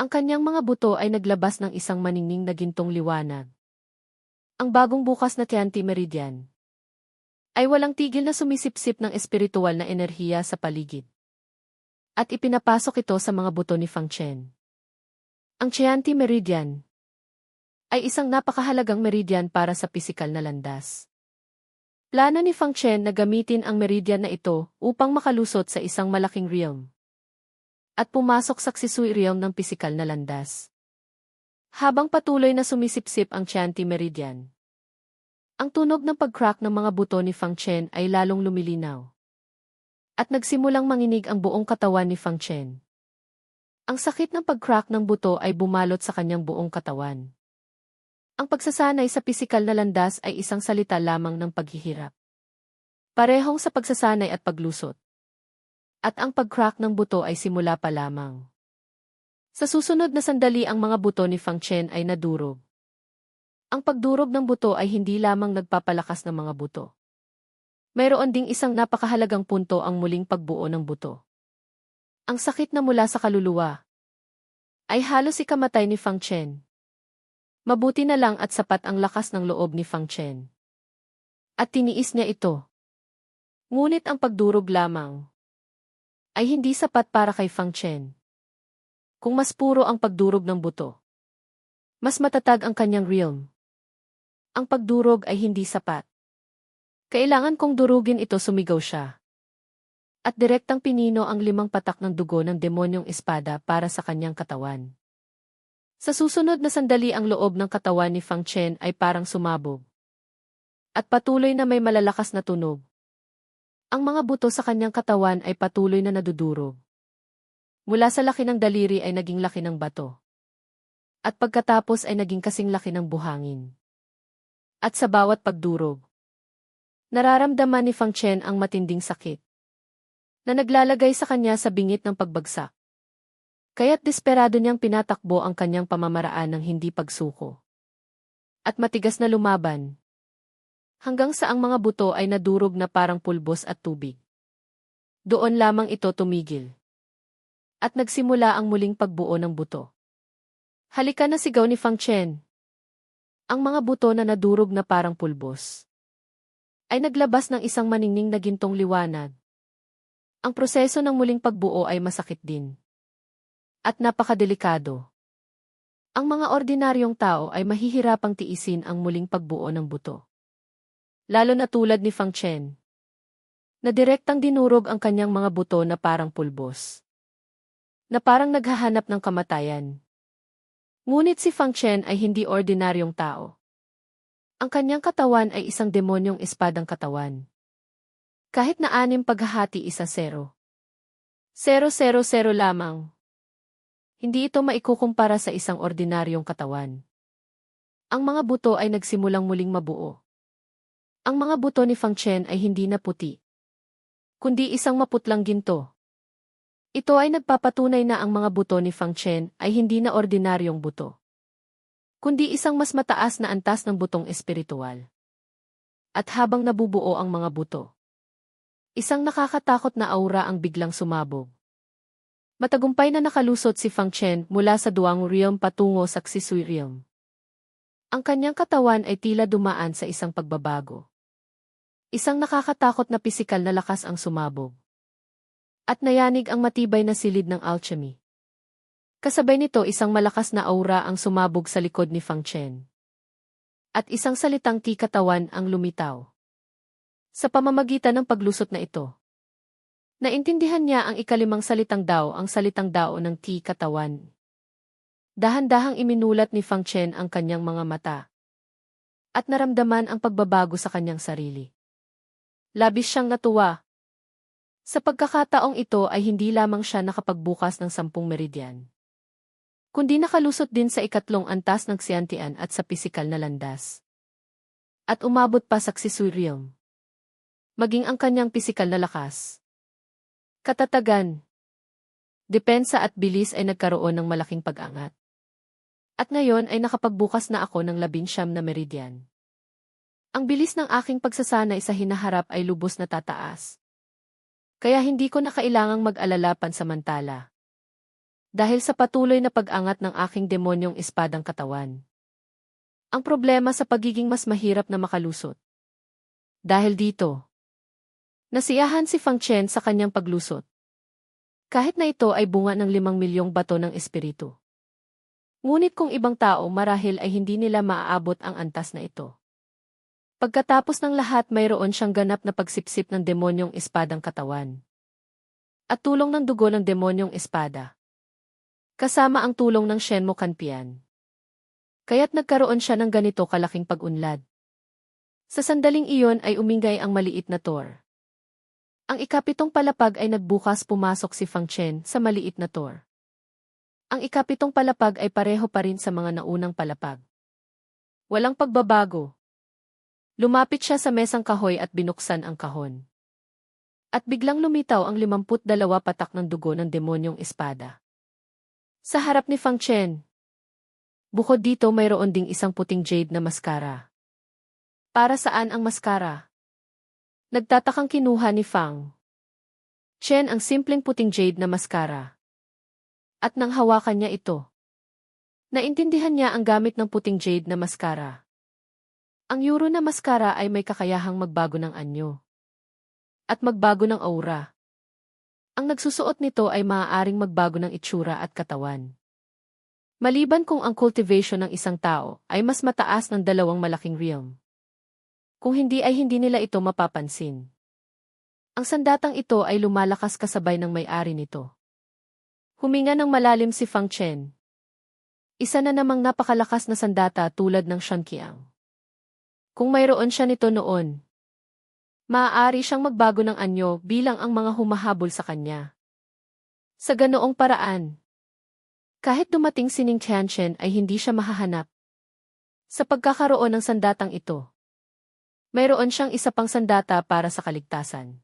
Ang kanyang mga buto ay naglabas ng isang maningning na gintong liwanag. Ang bagong bukas na Tianti Meridian ay walang tigil na sumisipsip ng espiritual na enerhiya sa paligid. At ipinapasok ito sa mga buto ni Feng Chen. Ang Tianti Meridian ay isang napakahalagang meridian para sa pisikal na landas. Plano ni Feng Chen na gamitin ang meridian na ito upang makalusot sa isang malaking realm at pumasok sa Xisui realm ng pisikal na landas. Habang patuloy na sumisipsip ang Tianti Meridian, ang tunog ng pag-crack ng mga buto ni Feng Chen ay lalong lumilinaw. At nagsimulang manginig ang buong katawan ni Feng Chen. Ang sakit ng pag-crack ng buto ay bumalot sa kanyang buong katawan. Ang pagsasanay sa pisikal na landas ay isang salita lamang ng paghihirap. Parehong sa pagsasanay at paglusot. At ang pag-crack ng buto ay simula pa lamang. Sa susunod na sandali ang mga buto ni Feng Chen ay nadurog. Ang pagdurog ng buto ay hindi lamang nagpapalakas ng mga buto. Mayroon ding isang napakahalagang punto ang muling pagbuo ng buto. Ang sakit na mula sa kaluluwa ay halos ikamatay ni Feng Chen. Mabuti na lang at sapat ang lakas ng loob ni Feng Chen. At tiniis niya ito. Ngunit ang pagdurog lamang ay hindi sapat para kay Feng Chen. Kung mas puro ang pagdurog ng buto, mas matatag ang kanyang realm. Ang pagdurog ay hindi sapat. Kailangan kong durugin ito, sumigaw siya. At direktang pinino ang 5 patak ng dugo ng demonyong espada para sa kanyang katawan. Sa susunod na sandali ang loob ng katawan ni Feng Chen ay parang sumabog. At patuloy na may malalakas na tunog. Ang mga buto sa kanyang katawan ay patuloy na nadudurog. Mula sa laki ng daliri ay naging laki ng bato. At pagkatapos ay naging kasing laki ng buhangin. At sa bawat pagdurog, nararamdaman ni Feng Chen ang matinding sakit na naglalagay sa kanya sa bingit ng pagbagsak. Kaya't desperado niyang pinatakbo ang kanyang pamamaraan ng hindi pagsuko. At matigas na lumaban. Hanggang sa ang mga buto ay nadurog na parang pulbos at tubig. Doon lamang ito tumigil. At nagsimula ang muling pagbuo ng buto. Halika na, sigaw ni Feng Chen. Ang mga buto na nadurog na parang pulbos ay naglabas ng isang maningning na gintong liwanag. Ang proseso ng muling pagbuo ay masakit din. At napakadelikado. Ang mga ordinaryong tao ay mahihirapang tiisin ang muling pagbuo ng buto. Lalo na tulad ni Feng Chen, na direktang dinurog ang kanyang mga buto na parang pulbos. Na parang naghahanap ng kamatayan. Ngunit si Feng Chen ay hindi ordinaryong tao. Ang kanyang katawan ay isang demonyong espadang katawan. Kahit na 6 paghahati 1-0. 0-0-0 lamang. Hindi ito maikukumpara sa isang ordinaryong katawan. Ang mga buto ay nagsimulang muling mabuo. Ang mga buto ni Feng Chen ay hindi na puti, kundi isang maputlang ginto. Ito ay nagpapatunay na ang mga buto ni Feng Chen ay hindi na ordinaryong buto, kundi isang mas mataas na antas ng butong espiritual. At habang nabubuo ang mga buto, isang nakakatakot na aura ang biglang sumabog. Matagumpay na nakalusot si Feng Chen mula sa Duang Realm patungo sa Xisui Realm. Ang kanyang katawan ay tila dumaan sa isang pagbabago. Isang nakakatakot na pisikal na lakas ang sumabog. At nayanig ang matibay na silid ng alchemy. Kasabay nito isang malakas na aura ang sumabog sa likod ni Feng Chen. At isang salitang ki-katawan ang lumitaw. Sa pamamagitan ng paglusot na ito, naintindihan niya ang ika-5 salitang Dao, ang salitang Dao ng ki-katawan. Dahan-dahang iminulat ni Feng Chen ang kanyang mga mata. At naramdaman ang pagbabago sa kanyang sarili. Labis siyang natuwa. Sa pagkakataong ito ay hindi lamang siya nakapagbukas ng 10 meridian, kundi nakalusot din sa ikatlong antas ng Xiantian at sa pisikal na landas. At umabot pa sa Xisui Realm. Maging ang kanyang pisikal na lakas Katatagan, depensa at bilis ay nagkaroon ng malaking pag-angat. At ngayon ay nakapagbukas na ako ng 19 na meridian. Ang bilis ng aking pagsasanay sa hinaharap ay lubos na tataas. Kaya hindi ko na kailangang mag-alala pansamantala. Dahil sa patuloy na pag-angat ng aking demonyong espadang katawan. Ang problema sa pagiging mas mahirap na makalusot. Dahil dito, nasiyahan si Fang Chen sa kanyang paglusot. Kahit na ito ay bunga ng 5 milyong bato ng espiritu. Ngunit kung ibang tao marahil ay hindi nila maaabot ang antas na ito. Pagkatapos ng lahat mayroon siyang ganap na pagsipsip ng demonyong espadang katawan. At tulong ng dugo ng demonyong espada. Kasama ang tulong ng Shenmue Kanpian. Kaya't nagkaroon siya ng ganito kalaking pag-unlad. Sa sandaling iyon ay umingay ang maliit na Thor. Ang ikapitong palapag ay nagbukas pumasok si Fang Chen sa maliit na Thor. Ang ikapitong palapag ay pareho pa rin sa mga naunang palapag. Walang pagbabago. Lumapit siya sa mesang kahoy at binuksan ang kahon. At biglang lumitaw ang 52 patak ng dugo ng demonyong espada. Sa harap ni Fang Chen. Bukod dito mayroon ding isang puting jade na maskara. Para saan ang maskara? Nagtatakang kinuha ni Fang Chen ang simpleng puting jade na maskara. At nang hawakan niya ito, naintindihan niya ang gamit ng puting jade na maskara. Ang euro na maskara ay may kakayahang magbago ng anyo. At magbago ng aura. Ang nagsusuot nito ay maaaring magbago ng itsura at katawan. Maliban kung ang cultivation ng isang tao ay mas mataas ng 2 malaking realm. Kung hindi ay hindi nila ito mapapansin. Ang sandatang ito ay lumalakas kasabay ng may-ari nito. Huminga ng malalim si Fang Chen. Isa na namang napakalakas na sandata tulad ng Shanqiang. Kung mayroon siya nito noon, maaari siyang magbago ng anyo bilang ang mga humahabol sa kanya. Sa ganoong paraan, kahit dumating si Ning Tianchen ay hindi siya mahahanap. Sa pagkakaroon ng sandatang ito, mayroon siyang isa pang sandata para sa kaligtasan.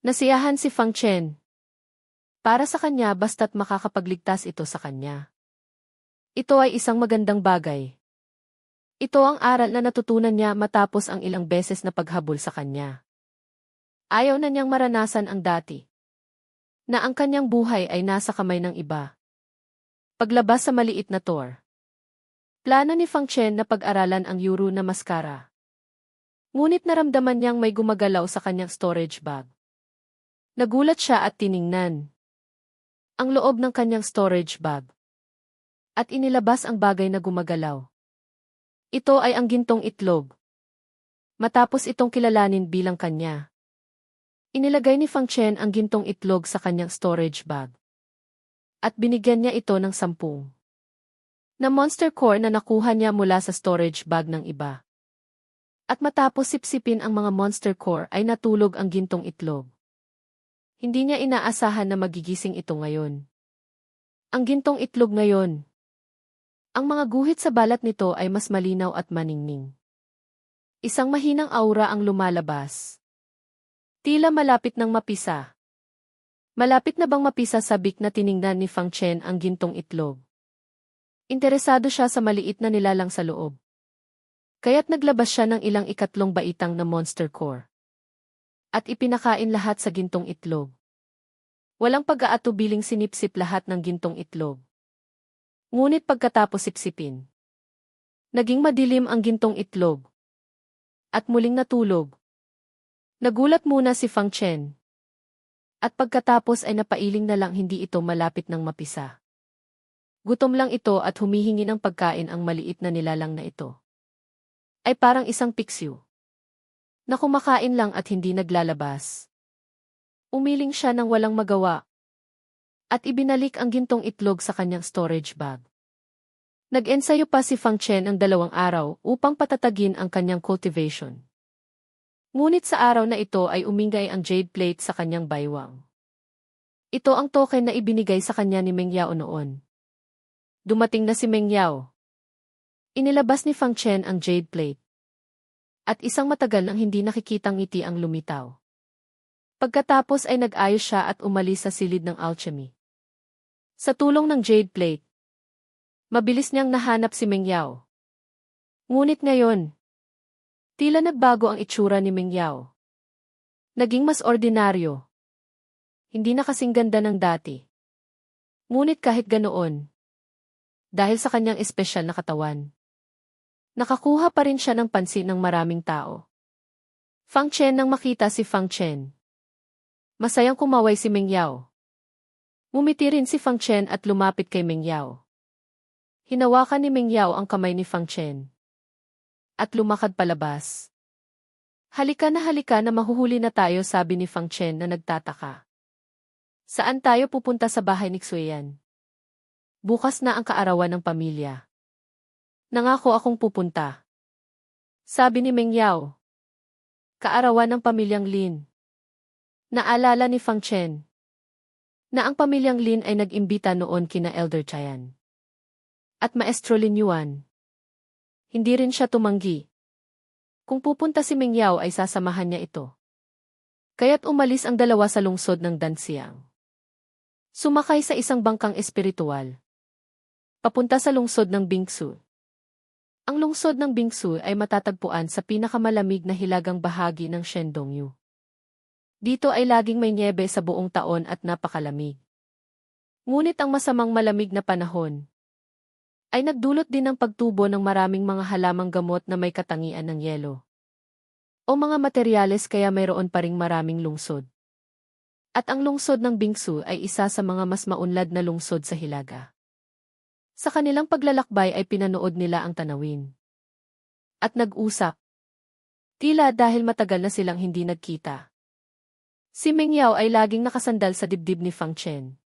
Nasiyahan si Fang Chen. Para sa kanya basta't makakapagligtas ito sa kanya. Ito ay isang magandang bagay. Ito ang aral na natutunan niya matapos ang ilang beses na paghabol sa kanya. Ayaw na niyang maranasan ang dati. Na ang kanyang buhay ay nasa kamay ng iba. Paglabas sa maliit na Thor. Plano ni Fang Chen na pag-aralan ang euro na maskara. Ngunit naramdaman niyang may gumagalaw sa kanyang storage bag. Nagulat siya at tiningnan ang loob ng kanyang storage bag. At inilabas ang bagay na gumagalaw. Ito ay ang gintong itlog. Matapos itong kilalanin bilang kanya. Inilagay ni Fang Chen ang gintong itlog sa kanyang storage bag. At binigyan niya ito ng 10 na monster core na nakuha niya mula sa storage bag ng iba. At matapos sipsipin ang mga monster core ay natulog ang gintong itlog. Hindi niya inaasahan na magigising ito ngayon. Ang gintong itlog ngayon. Ang mga guhit sa balat nito ay mas malinaw at maningning. Isang mahinang aura ang lumalabas. Tila malapit nang mapisa. Malapit na bang mapisa sabik na tiningnan ni Fang Chen ang gintong itlog. Interesado siya sa maliit na nilalang sa loob. Kaya't naglabas siya ng ilang ikatlong baitang na monster core. At ipinakain lahat sa gintong itlog. Walang pag-aatubiling sinipsip lahat ng gintong itlog. Ngunit pagkatapos sipsipin, naging madilim ang gintong itlog. At muling natulog. Nagulat muna si Fang Chen. At pagkatapos ay napailing na lang hindi ito malapit ng mapisa. Gutom lang ito at humihingi ng pagkain ang maliit na nilalang na ito. Ay parang isang piksiw. Na kumakain lang at hindi naglalabas. Umiling siya ng walang magawa. At ibinalik ang gintong itlog sa kanyang storage bag. Nag-ensayo pa si Fang Chen ang 2 araw upang patatagin ang kanyang cultivation. Ngunit sa araw na ito ay umingay ang jade plate sa kanyang baywang. Ito ang token na ibinigay sa kanya ni Meng Yao noon. Dumating na si Meng Yao. Inilabas ni Fang Chen ang jade plate. At isang matagal nang hindi nakikitang ngiti ang lumitaw. Pagkatapos ay nag-ayos siya at umalis sa silid ng alchemy. Sa tulong ng jade plate, mabilis niyang nahanap si Meng Yao. Ngunit ngayon, tila nagbago ang itsura ni Meng Yao. Naging mas ordinaryo. Hindi na kasing ganda ng dati. Ngunit kahit ganoon, dahil sa kanyang espesyal na katawan, nakakuha pa rin siya ng pansin ng maraming tao. Fang Chen nang makita si Fang Chen. Masayang kumaway si Meng Yao. Ngumiti rin si Fang Chen at lumapit kay Meng Yao. Hinawakan ni Meng Yao ang kamay ni Fang Chen. At lumakad palabas. Halika na mahuhuli na tayo, sabi ni Fang Chen na nagtataka. Saan tayo pupunta? Sa bahay ni Xueyan? Bukas na ang kaarawan ng pamilya. Nangako akong pupunta. Sabi ni Meng Yao. Kaarawan ng pamilyang Lin. Naalala ni Fang Chen na ang pamilyang Lin ay nag-imbita noon kina Elder Chayan at Maestro Lin Yuan. Hindi rin siya tumanggi. Kung pupunta si Meng Yao ay sasamahan niya ito. Kaya't umalis ang dalawa sa lungsod ng Danxiang. Sumakay sa isang bangkang espiritual. Papunta sa lungsod ng Bingsu. Ang lungsod ng Bingsu ay matatagpuan sa pinakamalamig na hilagang bahagi ng Shandongyu. Dito ay laging may nyebe sa buong taon at napakalamig. Ngunit ang masamang malamig na panahon ay nagdulot din ng pagtubo ng maraming mga halamang gamot na may katangian ng yelo o mga materyales, kaya mayroon pa ring maraming lungsod. At ang lungsod ng Bingsu ay isa sa mga mas maunlad na lungsod sa Hilaga. Sa kanilang paglalakbay ay pinanood nila ang tanawin. At nag-usap. Tila dahil matagal na silang hindi nagkita. Si Meng Yao ay laging nakasandal sa dibdib ni Fang Chen.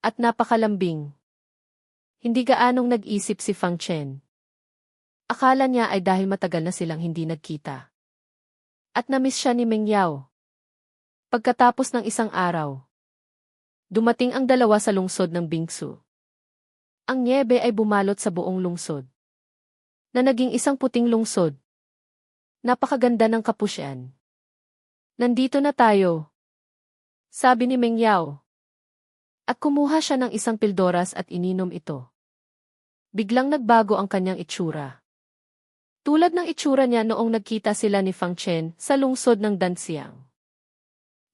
At napakalambing. Hindi gaanong nag-isip si Fang Chen. Akala niya ay dahil matagal na silang hindi nagkita. At namiss siya ni Meng Yao. Pagkatapos ng isang araw, dumating ang dalawa sa lungsod ng Bingsu. Ang nyebe ay bumalot sa buong lungsod, na naging isang puting lungsod. Napakaganda ng kapusyan. Nandito na tayo, sabi ni Meng Yao. At kumuha siya ng isang pildoras at ininom ito. Biglang nagbago ang kanyang itsura. Tulad ng itsura niya noong nagkita sila ni Fang Chen sa lungsod ng Danxiang.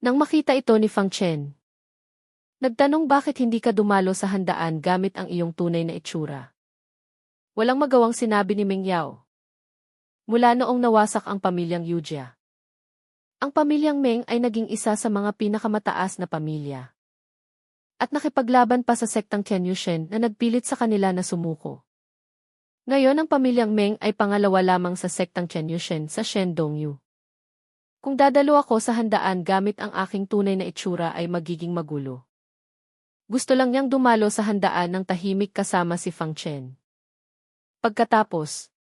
Nang makita ito ni Fang Chen, nagtanong bakit hindi ka dumalo sa handaan gamit ang iyong tunay na itsura. Walang magawang sinabi ni Meng Yao. Mula noong nawasak ang pamilyang Yujia, ang pamilyang Meng ay naging isa sa mga pinakamataas na pamilya. At nakipaglaban pa sa sektang Qianyushen na nagpilit sa kanila na sumuko. Ngayon ang pamilyang Meng ay pangalawa lamang sa sektang Qianyushen sa Shandongyu. Kung dadalo ako sa handaan gamit ang aking tunay na itsura ay magiging magulo. Gusto lang niyang dumalo sa handaan ng tahimik kasama si Fang Chen. Pagkatapos,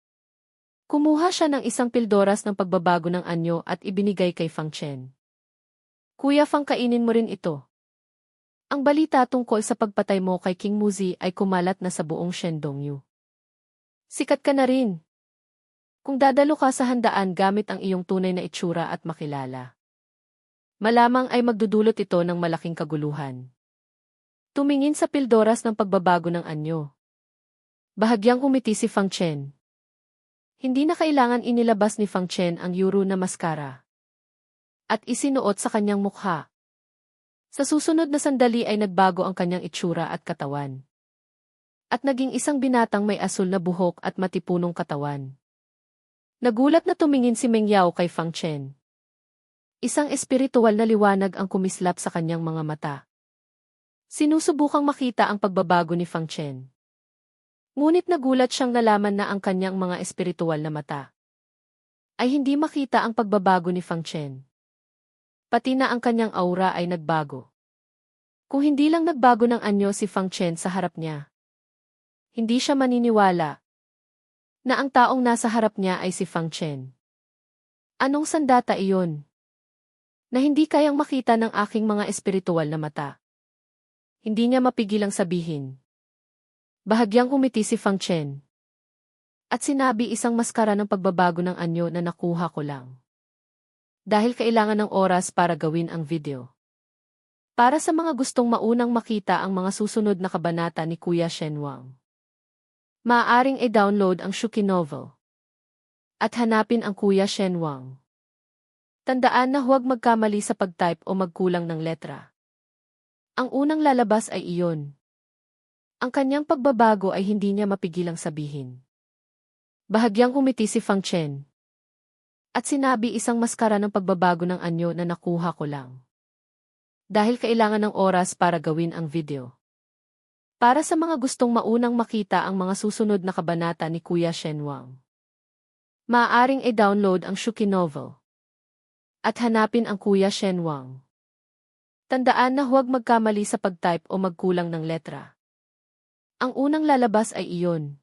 kumuha siya ng isang pildoras ng pagbabago ng anyo at ibinigay kay Fang Chen. Kuya Fang, kainin mo rin ito. Ang balita tungkol sa pagpatay mo kay King Muzi ay kumalat na sa buong Shandongyu. Sikat ka na rin. Kung dadalo ka sa handaan gamit ang iyong tunay na itsura at makilala, malamang ay magdudulot ito ng malaking kaguluhan. Tumingin sa pildoras ng pagbabago ng anyo. Bahagyang umiti si Fang Chen. Hindi na kailangan inilabas ni Fang Chen ang yuro na maskara at isinuot sa kanyang mukha. Sa susunod na sandali ay nagbago ang kanyang itsura at katawan. At naging isang binatang may asul na buhok at matipunong katawan. Nagulat na tumingin si Meng Yao kay Fang Chen. Isang espiritual na liwanag ang kumislap sa kanyang mga mata. Sinusubukang makita ang pagbabago ni Fang Chen. Ngunit nagulat siyang nalaman na ang kanyang mga espiritual na mata ay hindi makita ang pagbabago ni Fang Chen. Pati na ang kanyang aura ay nagbago. Kung hindi lang nagbago ng anyo si Fang Chen sa harap niya, hindi siya maniniwala na ang taong nasa harap niya ay si Fang Chen. Anong sandata iyon? Na hindi kayang makita ng aking mga espiritual na mata. Hindi niya mapigilang sabihin. Bahagyang umiti si Fang Chen. At sinabi, isang maskara ng pagbabago ng anyo na nakuha ko lang. Dahil kailangan ng oras para gawin ang video. Para sa mga gustong maunang makita ang mga susunod na kabanata ni Kuya Shen Wang, maaaring i-download ang Shuki Novel at hanapin ang Kuya Shen Wang. Tandaan na huwag magkamali sa pag-type o magkulang ng letra. Ang unang lalabas ay iyon. Ang kanyang pagbabago ay hindi niya mapigilang sabihin. Bahagyang umiti si Fang Chen. At sinabi isang maskara ng pagbabago ng anyo na nakuha ko lang. Dahil kailangan ng oras para gawin ang video. Para sa mga gustong maunang makita ang mga susunod na kabanata ni Kuya Shen Wang, maaaring i-download ang Shuki Novel at hanapin ang Kuya Shen Wang. Tandaan na huwag magkamali sa pag-type o magkulang ng letra. Ang unang lalabas ay iyon.